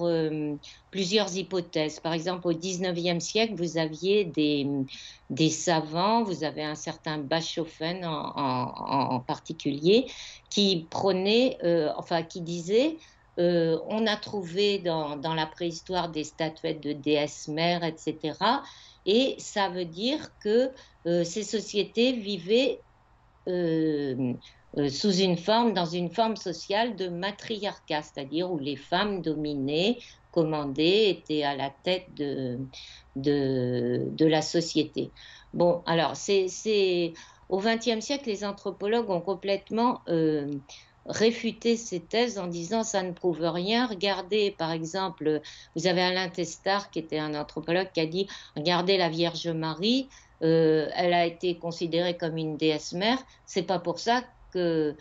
hypothèses. Par exemple, au 19e siècle, vous aviez des savants, vous avez un certain Bachofen en particulier, qui prônait, enfin qui disait, on a trouvé dans la préhistoire des statuettes de déesses mères, etc. Et ça veut dire que ces sociétés vivaient euh, dans une forme sociale de matriarcat, c'est-à-dire où les femmes dominaient, commandaient, étaient à la tête de la société. Bon, alors, au XXe siècle, les anthropologues ont complètement réfuté ces thèses en disant ça ne prouve rien. Regardez, par exemple, vous avez Alain Testard, qui était un anthropologue, qui a dit, regardez la Vierge Marie, elle a été considérée comme une déesse mère. C'est pas pour ça que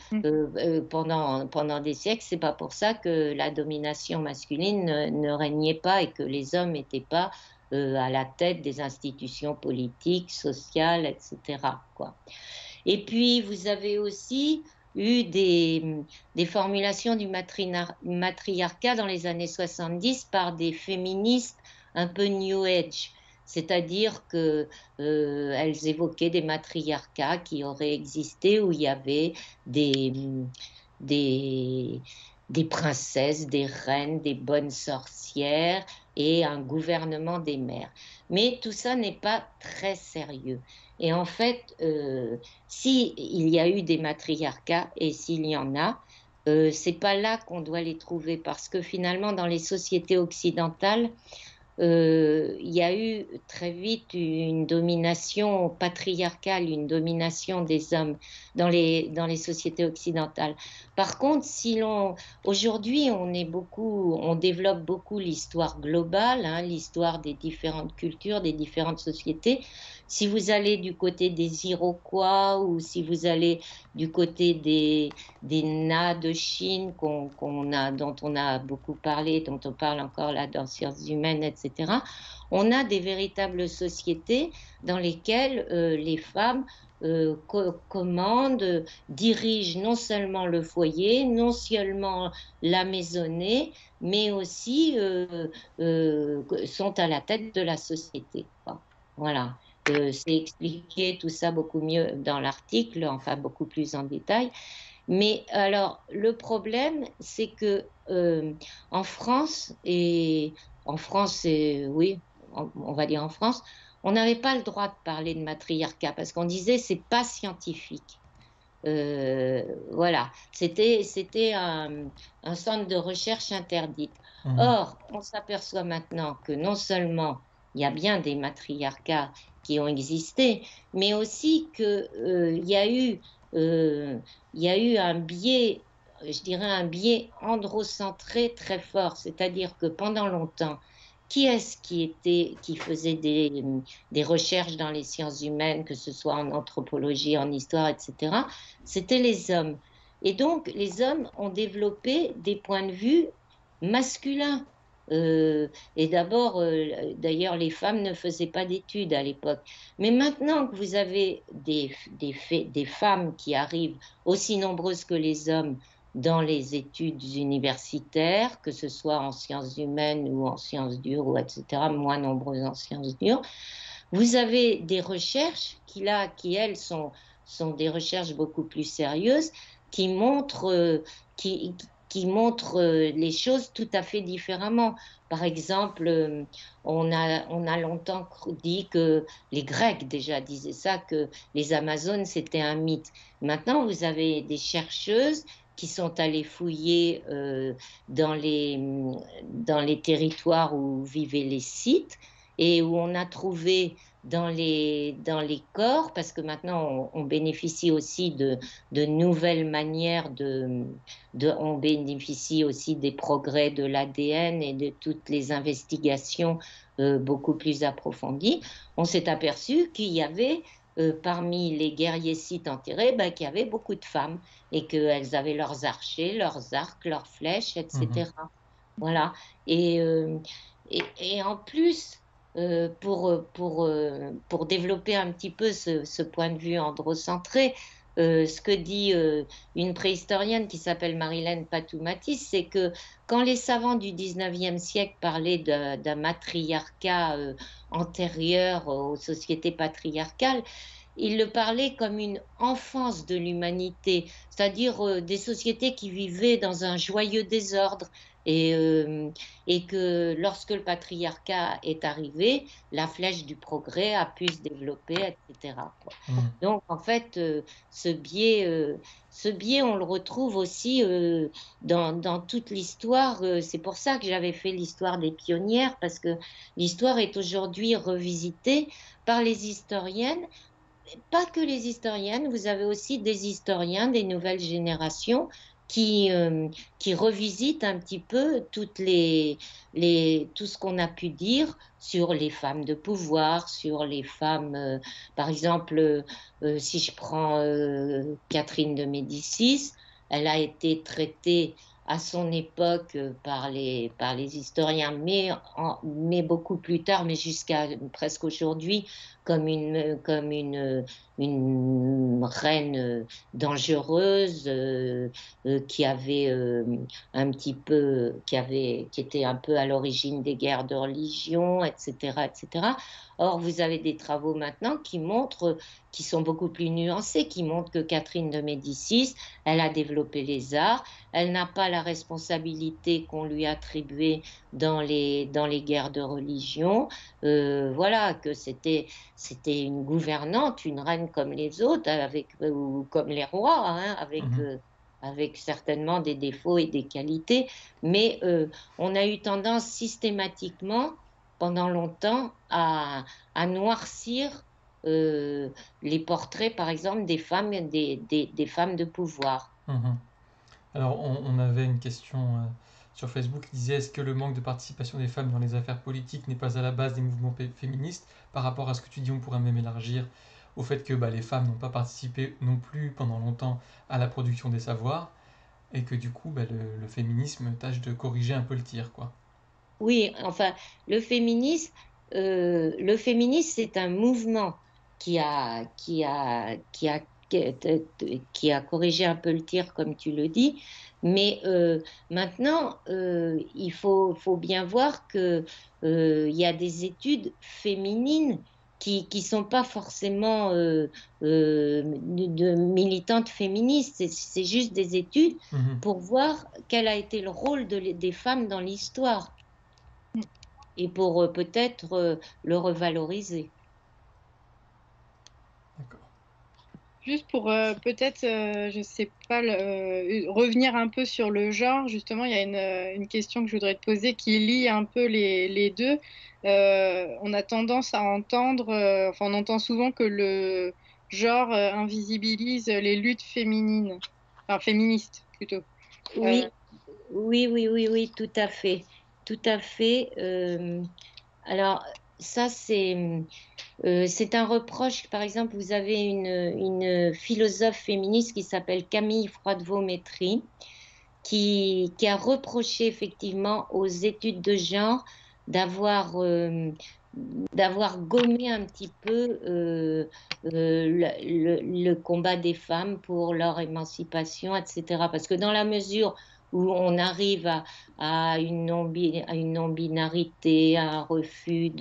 pendant des siècles, c'est pas pour ça que la domination masculine ne régnait pas et que les hommes n'étaient pas à la tête des institutions politiques, sociales, etc., quoi. Et puis, vous avez aussi eu des formulations du matriarcat dans les années 70 par des féministes un peu New Age. C'est-à-dire que elles évoquaient des matriarcats qui auraient existé où il y avait des, des, des princesses, des reines, des bonnes sorcières, et un gouvernement des mères. Mais tout ça n'est pas très sérieux. Et en fait, si il y a eu des matriarcats, et s'il y en a, c'est pas là qu'on doit les trouver, parce que finalement, dans les sociétés occidentales, il y a eu très vite une domination patriarcale, une domination des hommes dans les sociétés occidentales. Par contre, si l'on, aujourd'hui, on développe beaucoup l'histoire globale, hein, l'histoire des différentes cultures, des différentes sociétés. Si vous allez du côté des Iroquois ou si vous allez du côté des Na de Chine dont on a beaucoup parlé, dont on parle encore là dans Sciences humaines, etc. On a des véritables sociétés dans lesquelles les femmes commandent, dirigent non seulement le foyer, non seulement la maisonnée, mais aussi sont à la tête de la société, quoi. Voilà. C'est expliqué tout ça beaucoup mieux dans l'article, enfin beaucoup plus en détail. Mais alors, le problème, c'est que en France, oui, on va dire en France, on n'avait pas le droit de parler de matriarcat parce qu'on disait c'est pas scientifique. Voilà, c'était un centre de recherche interdite. Mhm. Or, on s'aperçoit maintenant que non seulement il y a bien des matriarcats qui ont existé, mais aussi que euh, il y a eu un biais, je dirais un biais androcentré très fort, c'est-à-dire que pendant longtemps, qui faisait des recherches dans les sciences humaines, que ce soit en anthropologie, en histoire, etc., c'était les hommes. Et donc, les hommes ont développé des points de vue masculins. Et d'abord, d'ailleurs, les femmes ne faisaient pas d'études à l'époque. Mais maintenant que vous avez des femmes qui arrivent aussi nombreuses que les hommes dans les études universitaires, que ce soit en sciences humaines ou en sciences dures, ou etc., moins nombreuses en sciences dures, vous avez des recherches qui elles, sont des recherches beaucoup plus sérieuses, qui montrent, qui montrent les choses tout à fait différemment. Par exemple, on a longtemps dit que les Grecs déjà disaient ça, que les Amazones, c'était un mythe. Maintenant, vous avez des chercheuses qui sont allées fouiller dans les territoires où vivaient les Scythes et où on a trouvé dans les corps, parce que maintenant on bénéficie aussi de nouvelles manières on bénéficie aussi des progrès de l'ADN et de toutes les investigations beaucoup plus approfondies. On s'est aperçu qu'il y avait parmi les guerriers scythes enterrés, ben, qu'il y avait beaucoup de femmes et qu'elles avaient leurs archers, leurs arcs, leurs flèches, Mhm. etc. Voilà. Et, et en plus, pour développer un petit peu ce point de vue androcentré, ce que dit une préhistorienne qui s'appelle Marilène Patoux-Matisse, c'est que quand les savants du 19e siècle parlaient d'un matriarcat antérieur aux sociétés patriarcales, ils le parlaient comme une enfance de l'humanité, c'est-à-dire des sociétés qui vivaient dans un joyeux désordre et, euh, et que lorsque le patriarcat est arrivé, la flèche du progrès a pu se développer, etc., quoi. Mhm. Donc, en fait, ce biais, on le retrouve aussi dans toute l'histoire. C'est pour ça que j'avais fait l'histoire des pionnières, parce que l'histoire est aujourd'hui revisitée par les historiennes, pas que les historiennes, vous avez aussi des historiens des nouvelles générations qui, euh, qui revisitent un petit peu tout ce qu'on a pu dire sur les femmes de pouvoir, sur les femmes, par exemple, si je prends Catherine de Médicis, elle a été traitée à son époque par les historiens, mais beaucoup plus tard, mais jusqu'à presque aujourd'hui, une reine dangereuse qui avait qui était un peu à l'origine des guerres de religion, etc., etc. Or, vous avez des travaux maintenant qui montrent, qui sont beaucoup plus nuancés, qui montrent que Catherine de Médicis, elle a développé les arts, elle n'a pas la responsabilité qu'on lui attribuait dans les guerres de religion, voilà, que c'était une gouvernante, une reine comme les autres, avec, ou comme les rois, hein, Mhm. avec certainement des défauts et des qualités, mais on a eu tendance systématiquement, pendant longtemps, à noircir les portraits, par exemple, des femmes, des femmes de pouvoir. Mhm. Alors, on avait une question sur Facebook qui disait: est-ce que le manque de participation des femmes dans les affaires politiques n'est pas à la base des mouvements féministes? Par rapport à ce que tu dis, on pourrait même élargir au fait que les femmes n'ont pas participé non plus pendant longtemps à la production des savoirs, et que du coup, le féminisme tâche de corriger un peu le tir, quoi. Oui, enfin, le féminisme, le féminisme, c'est un mouvement qui a corrigé un peu le tir, comme tu le dis. Mais maintenant, faut bien voir que il y a des études féminines qui sont pas forcément de militantes féministes. C'est juste des études Mhm. pour voir quel a été le rôle des femmes dans l'histoire et pour peut-être le revaloriser. D'accord. Juste pour peut-être, je sais pas, revenir un peu sur le genre, justement, il y a une question que je voudrais te poser qui lie un peu les deux. On a tendance à entendre, enfin, on entend souvent que le genre invisibilise les luttes féminines, enfin féministes plutôt. Euh, Oui, oui, tout à fait. Tout à fait. Alors, ça, c'est un reproche. Par exemple, vous avez une philosophe féministe qui s'appelle Camille Froidevaux-Métry, qui a reproché effectivement aux études de genre d'avoir d'avoir gommé un petit peu le combat des femmes pour leur émancipation, etc. Parce que dans la mesure où on arrive à une non-binarité, à un refus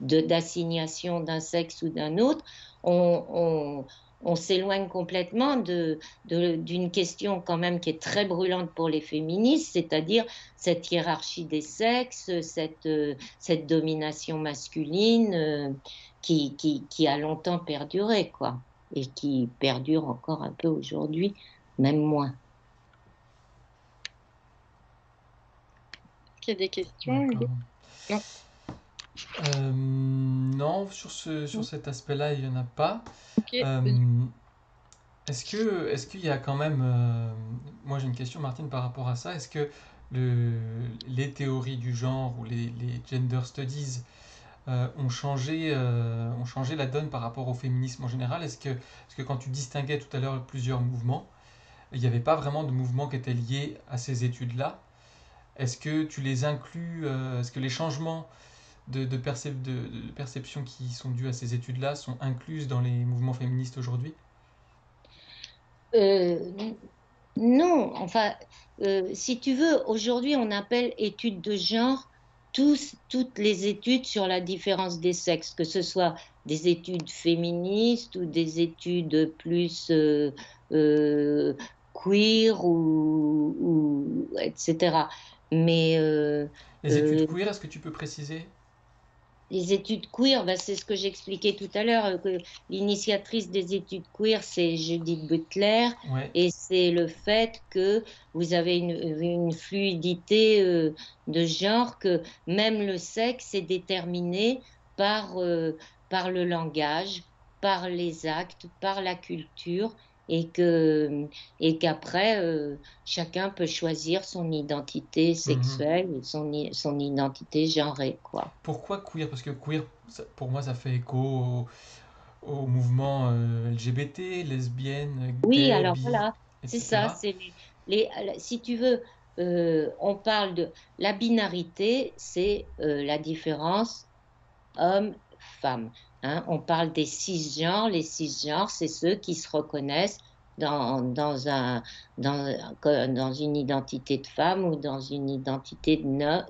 d'assignation d'un sexe ou d'un autre, on, on s'éloigne complètement d'une question quand même qui est très brûlante pour les féministes, c'est-à-dire cette hiérarchie des sexes, cette domination masculine qui a longtemps perduré, quoi, et qui perdure encore un peu aujourd'hui, même moins. Est-ce qu'il y a des questions, Hugo? D'accord. Non. Non, sur Non. cet aspect-là, il n'y en a pas. Ok. Euh, est-ce qu'il y a quand même... moi j'ai une question, Martine, par rapport à ça. Est-ce que le, les théories du genre ou les gender studies ont changé la donne par rapport au féminisme en général? Est-ce que quand tu distinguais tout à l'heure plusieurs mouvements, il n'y avait pas vraiment de mouvements qui étaient liés à ces études-là? Est-ce que tu les inclus, est-ce que les changements de perception qui sont dus à ces études-là sont incluses dans les mouvements féministes aujourd'hui? Euh, Non, enfin, si tu veux, aujourd'hui, on appelle études de genre toutes les études sur la différence des sexes, que ce soit des études féministes ou des études plus euh, queer etc. Mais Les études euh, queer, est-ce que tu peux préciser? les études queer, ben, c'est ce que j'expliquais tout à l'heure, que l'initiatrice des études queer, c'est Judith Butler, Ouais. et c'est le fait que vous avez une fluidité de genre, que même le sexe est déterminé par, par le langage, par les actes, par la culture, et et qu'après, chacun peut choisir son identité Mhm. sexuelle et son identité genrée, quoi. Pourquoi queer? Parce que queer, pour moi, ça fait écho au mouvement LGBT, lesbienne, Oui, gay, alors bi, voilà, c'est ça, etc. c'est si tu veux, on parle de la binarité, c'est la différence homme-femme, hein. On parle des cisgenres, les cisgenres, c'est ceux qui se reconnaissent dans une identité de femme ou dans une identité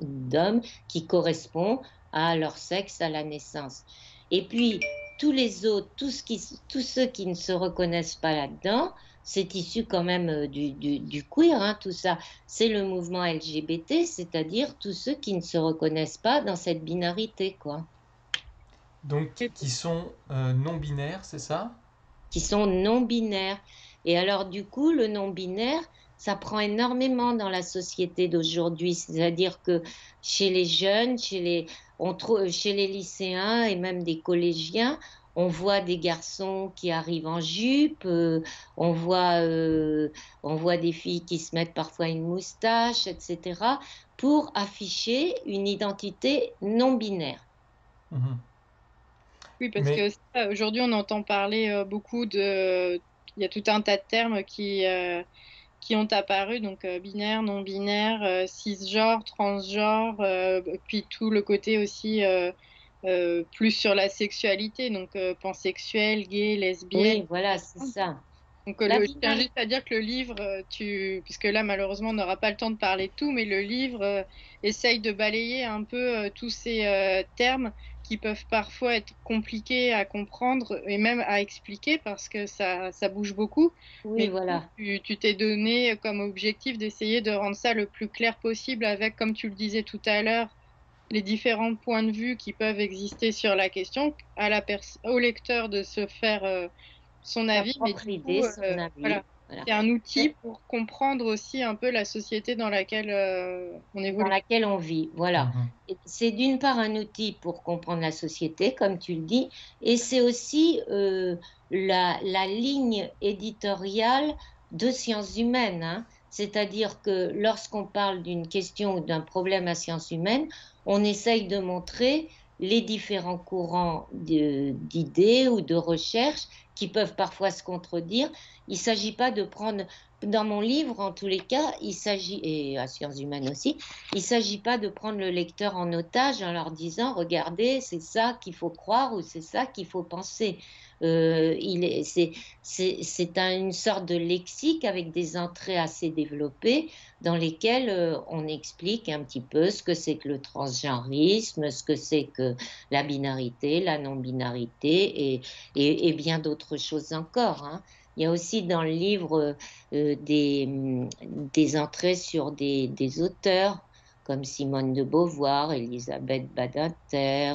d'homme qui correspond à leur sexe à la naissance. Et puis, tous les autres, tous ceux qui ne se reconnaissent pas là-dedans, c'est issu quand même du queer, hein, tout ça. C'est le mouvement LGBT, c'est-à-dire tous ceux qui ne se reconnaissent pas dans cette binarité, quoi. Donc, qui sont non-binaires, c'est ça? Qui sont non-binaires. Et alors, du coup, le non-binaire, ça prend énormément dans la société d'aujourd'hui. C'est-à-dire que chez les jeunes, chez les lycéens et même des collégiens, on voit des garçons qui arrivent en jupe, on voit, euh, on voit des filles qui se mettent parfois une moustache, etc., pour afficher une identité non binaire. Mhm. Oui, parce Mais, que aujourd'hui, on entend parler beaucoup de. Il y a tout un tas de termes qui ont apparu, donc binaire, non-binaire, cisgenre, transgenre, puis tout le côté aussi plus sur la sexualité, donc pansexuel, gay, lesbienne. Oui, voilà, c'est ça. Donc, La je tiens binarité. juste à dire que le livre, puisque là, malheureusement, on n'aura pas le temps de parler de tout, mais le livre essaye de balayer un peu tous ces termes qui peuvent parfois être compliqués à comprendre et même à expliquer parce que ça bouge beaucoup. Oui, Mais du coup, voilà. tu t'es donné comme objectif d'essayer de rendre ça le plus clair possible avec, comme tu le disais tout à l'heure, les différents points de vue qui peuvent exister sur la question, au lecteur de se faire son Sa avis, mais propre du idée, coup, son avis. voilà, Voilà. c'est un outil pour comprendre aussi un peu la société dans laquelle on Dans évolue. laquelle on vit. Voilà. mhm. Et c'est d'une part un outil pour comprendre la société, comme tu le dis, et c'est aussi la ligne éditoriale de sciences humaines, hein. C'est-à-dire que lorsqu'on parle d'une question ou d'un problème à sciences humaines, on essaye de montrer les différents courants d'idées ou de recherche qui peuvent parfois se contredire. Il ne s'agit pas de prendre, dans mon livre en tous les cas, il s'agit, et à sciences humaines aussi, il ne s'agit pas de prendre le lecteur en otage en leur disant, regardez, c'est ça qu'il faut croire ou c'est ça qu'il faut penser. C'est une sorte de lexique avec des entrées assez développées dans lesquelles on explique un petit peu ce que c'est que le transgenrisme, ce que c'est que la binarité, la non-binarité et bien d'autres choses encore, hein. Il y a aussi dans le livre des entrées sur des auteurs comme Simone de Beauvoir, Elisabeth Badinter,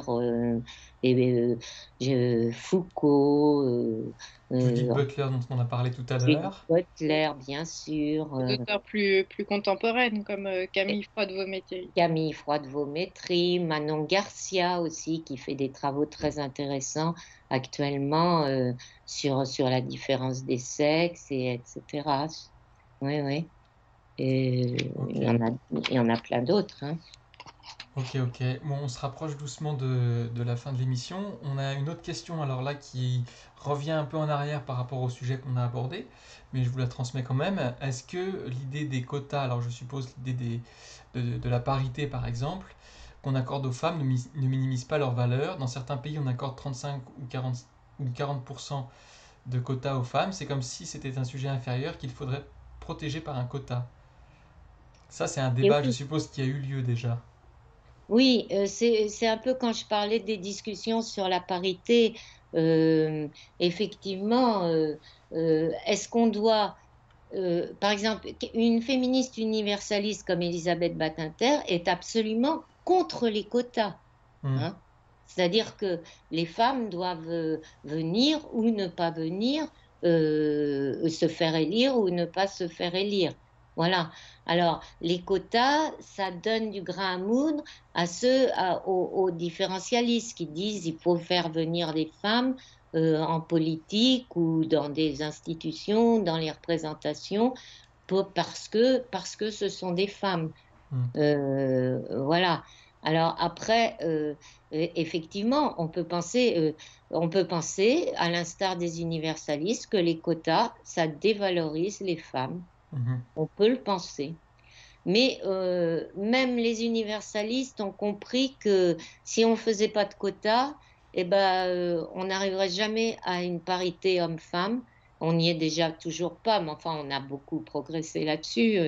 Foucault, Judith euh, Butler, dont on a parlé tout à Judith l'heure. Butler, bien sûr, Des auteurs plus contemporaines, comme Camille Froide-Vaumétéry. Camille Froide-Vaumétry, Manon Garcia aussi, qui fait des travaux très intéressants actuellement sur la différence des sexes, et etc. Oui, oui. Et Ok, il y en a plein d'autres, hein. ok, ok. Bon, on se rapproche doucement de la fin de l'émission. On a une autre question, alors là, qui revient un peu en arrière par rapport au sujet qu'on a abordé, mais je vous la transmets quand même. Est-ce que l'idée des quotas, alors je suppose l'idée de la parité par exemple, qu'on accorde aux femmes ne minimise pas leur valeur? Dans certains pays, on accorde 35 ou 40% de quotas aux femmes. C'est comme si c'était un sujet inférieur qu'il faudrait protéger par un quota. Ça, c'est un Et débat, je oui, suppose, qui a eu lieu déjà. oui, c'est un peu quand je parlais des discussions sur la parité, euh, effectivement, est-ce qu'on doit, par exemple, une féministe universaliste comme Elisabeth Badinter est absolument contre les quotas, Hmm. hein. C'est-à-dire que les femmes doivent venir ou ne pas venir, se faire élire ou ne pas se faire élire. Voilà. Alors, les quotas, ça donne du grain à moudre aux différentialistes qui disent il faut faire venir des femmes en politique ou dans des institutions, dans les représentations, parce que ce sont des femmes. Hmm. Voilà. Alors après, effectivement, on peut penser, à l'instar des universalistes, que les quotas, ça dévalorise les femmes. Mhm. On peut le penser. Mais même les universalistes ont compris que si on ne faisait pas de quotas, eh ben, on n'arriverait jamais à une parité homme-femme. On n'y est déjà toujours pas, mais enfin, on a beaucoup progressé là-dessus,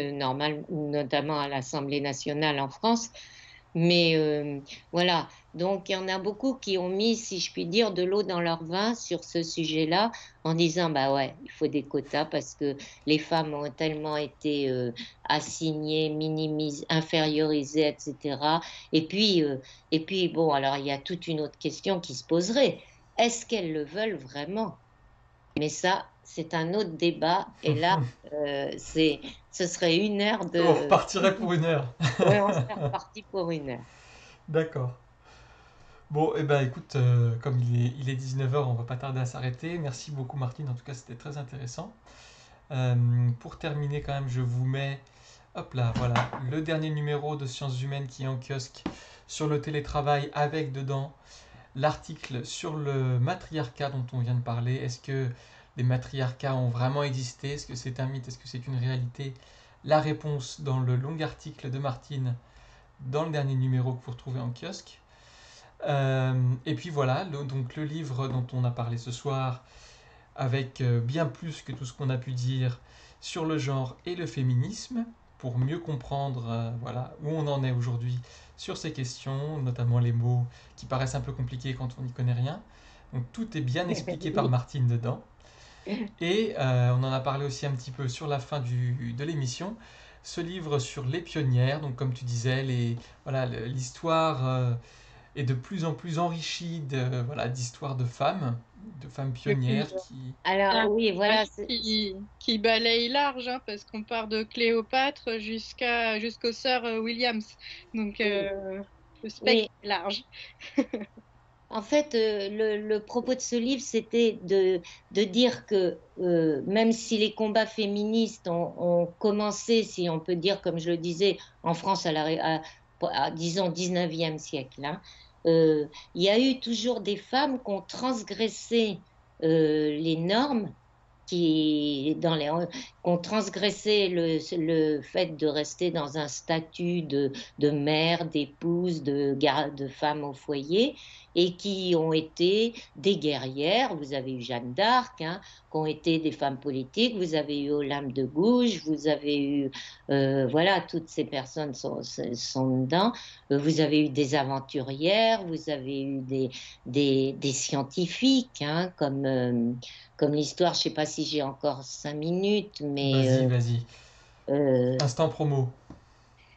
notamment à l'Assemblée nationale en France. Mais voilà, donc il y en a beaucoup qui ont mis, si je puis dire, de l'eau dans leur vin sur ce sujet-là, en disant, bah ouais, il faut des quotas parce que les femmes ont tellement été assignées, minimisées, infériorisées, etc. Et puis bon, alors il y a toute une autre question qui se poserait. Est-ce qu'elles le veulent vraiment? Mais ça, c'est un autre débat. Et là, ce serait une heure On de... repartirait pour une heure. Ouais, on serait reparti pour une heure. D'accord. Bon, eh ben écoute, comme il est 19h, on va pas tarder à s'arrêter. Merci beaucoup Martine, en tout cas c'était très intéressant. Pour terminer quand même, je vous mets, hop là, voilà, le dernier numéro de Sciences Humaines qui est en kiosque sur le télétravail avec dedans l'article sur le matriarcat dont on vient de parler. Est-ce que les matriarcats ont vraiment existé? Est-ce que c'est un mythe? Est-ce que c'est une réalité? La réponse dans le long article de Martine dans le dernier numéro que vous retrouvez en kiosque. Et puis voilà, donc le livre dont on a parlé ce soir, avec bien plus que tout ce qu'on a pu dire sur le genre et le féminisme, pour mieux comprendre voilà, où on en est aujourd'hui sur ces questions, notamment les mots qui paraissent un peu compliqués quand on n'y connaît rien. Donc tout est bien expliqué par Martine dedans. Et on en a parlé aussi un petit peu sur la fin de l'émission. Ce livre sur les pionnières, donc comme tu disais, voilà, l'histoire est de plus en plus enrichie voilà, d'histoires de femmes Et puis, pionnières qui... Alors oui, voilà, qui balaye large, hein, parce qu'on part de Cléopâtre jusqu'aux sœurs Williams. Donc, le spectre oui. est large. En fait, le propos de ce livre, c'était de dire que même si les combats féministes ont commencé, si on peut dire, comme je le disais, en France disons, 19e siècle, hein, il y a eu toujours des femmes qui ont transgressé les normes qu'on transgressait le fait de rester dans un statut de mère, d'épouse, de femme au foyer, et qui ont été des guerrières. Vous avez eu Jeanne d'Arc, hein, qui ont été des femmes politiques. Vous avez eu Olympe de Gouges. Vous avez eu, voilà, toutes ces personnes sont dedans. Vous avez eu des aventurières. Vous avez eu des scientifiques, hein, comme l'histoire, je ne sais pas si j'ai encore 5 minutes, mais Vas-y, vas-y. euh, Instant promo.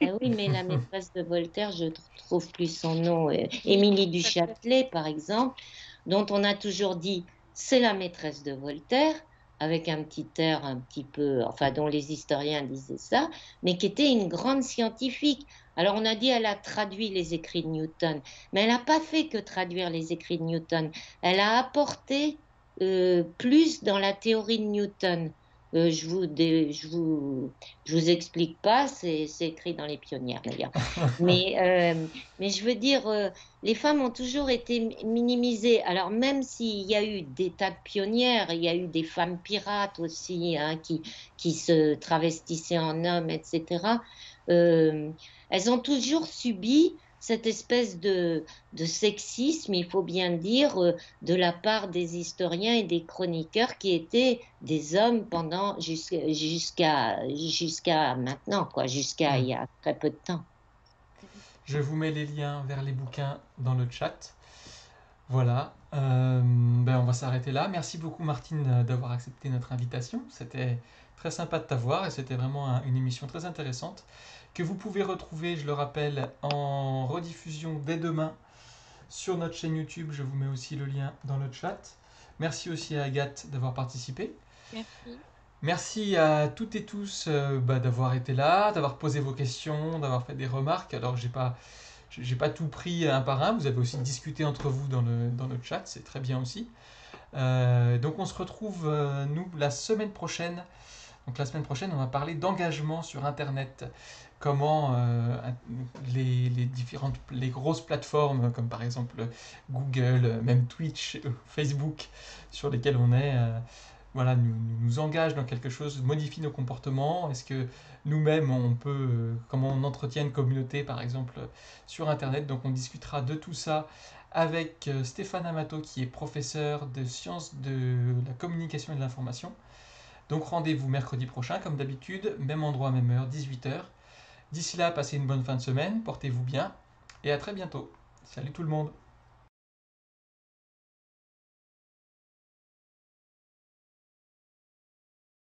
oui, mais la maîtresse de Voltaire, je ne trouve plus son nom. Émilie du Châtelet, par exemple, dont on a toujours dit c'est la maîtresse de Voltaire, avec un petit air un petit peu, enfin, dont les historiens disaient ça, mais qui était une grande scientifique. Alors on a dit elle a traduit les écrits de Newton, mais elle n'a pas fait que traduire les écrits de Newton. Elle a apporté plus dans la théorie de Newton. Je vous explique pas, c'est écrit dans les pionnières d'ailleurs. Mais, mais je veux dire, les femmes ont toujours été minimisées. Alors même s'il y a eu des tas de pionnières, il y a eu des femmes pirates aussi, hein, qui se travestissaient en hommes, etc. euh, Elles ont toujours subi cette espèce de sexisme, il faut bien dire, de la part des historiens et des chroniqueurs qui étaient des hommes pendant jusqu'à maintenant, quoi, jusqu'à il y a très peu de temps. Je vous mets les liens vers les bouquins dans le chat. Voilà, ben on va s'arrêter là. Merci beaucoup Martine d'avoir accepté notre invitation. C'était très sympa de t'avoir et c'était vraiment une émission très intéressante que vous pouvez retrouver, je le rappelle, en rediffusion dès demain sur notre chaîne YouTube. Je vous mets aussi le lien dans le chat. Merci aussi à Agathe d'avoir participé. Merci. Merci à toutes et tous d'avoir été là, d'avoir posé vos questions, d'avoir fait des remarques. Alors j'ai pas tout pris un par un, vous avez aussi discuté entre vous dans le chat, c'est très bien aussi. Donc on se retrouve, nous, la semaine prochaine. Donc la semaine prochaine, on va parler d'engagement sur Internet. Comment les grosses plateformes, comme par exemple Google, même Twitch, Facebook, sur lesquelles on est, voilà, nous engagent dans quelque chose, modifient nos comportements. Est-ce que nous-mêmes, on peut, comment on entretient une communauté, par exemple, sur Internet. Donc on discutera de tout ça avec Stéphane Amato, qui est professeur de sciences de la communication et de l'information. Donc rendez-vous mercredi prochain, comme d'habitude, même endroit, même heure, 18h. D'ici là, passez une bonne fin de semaine, portez-vous bien, et à très bientôt. Salut tout le monde.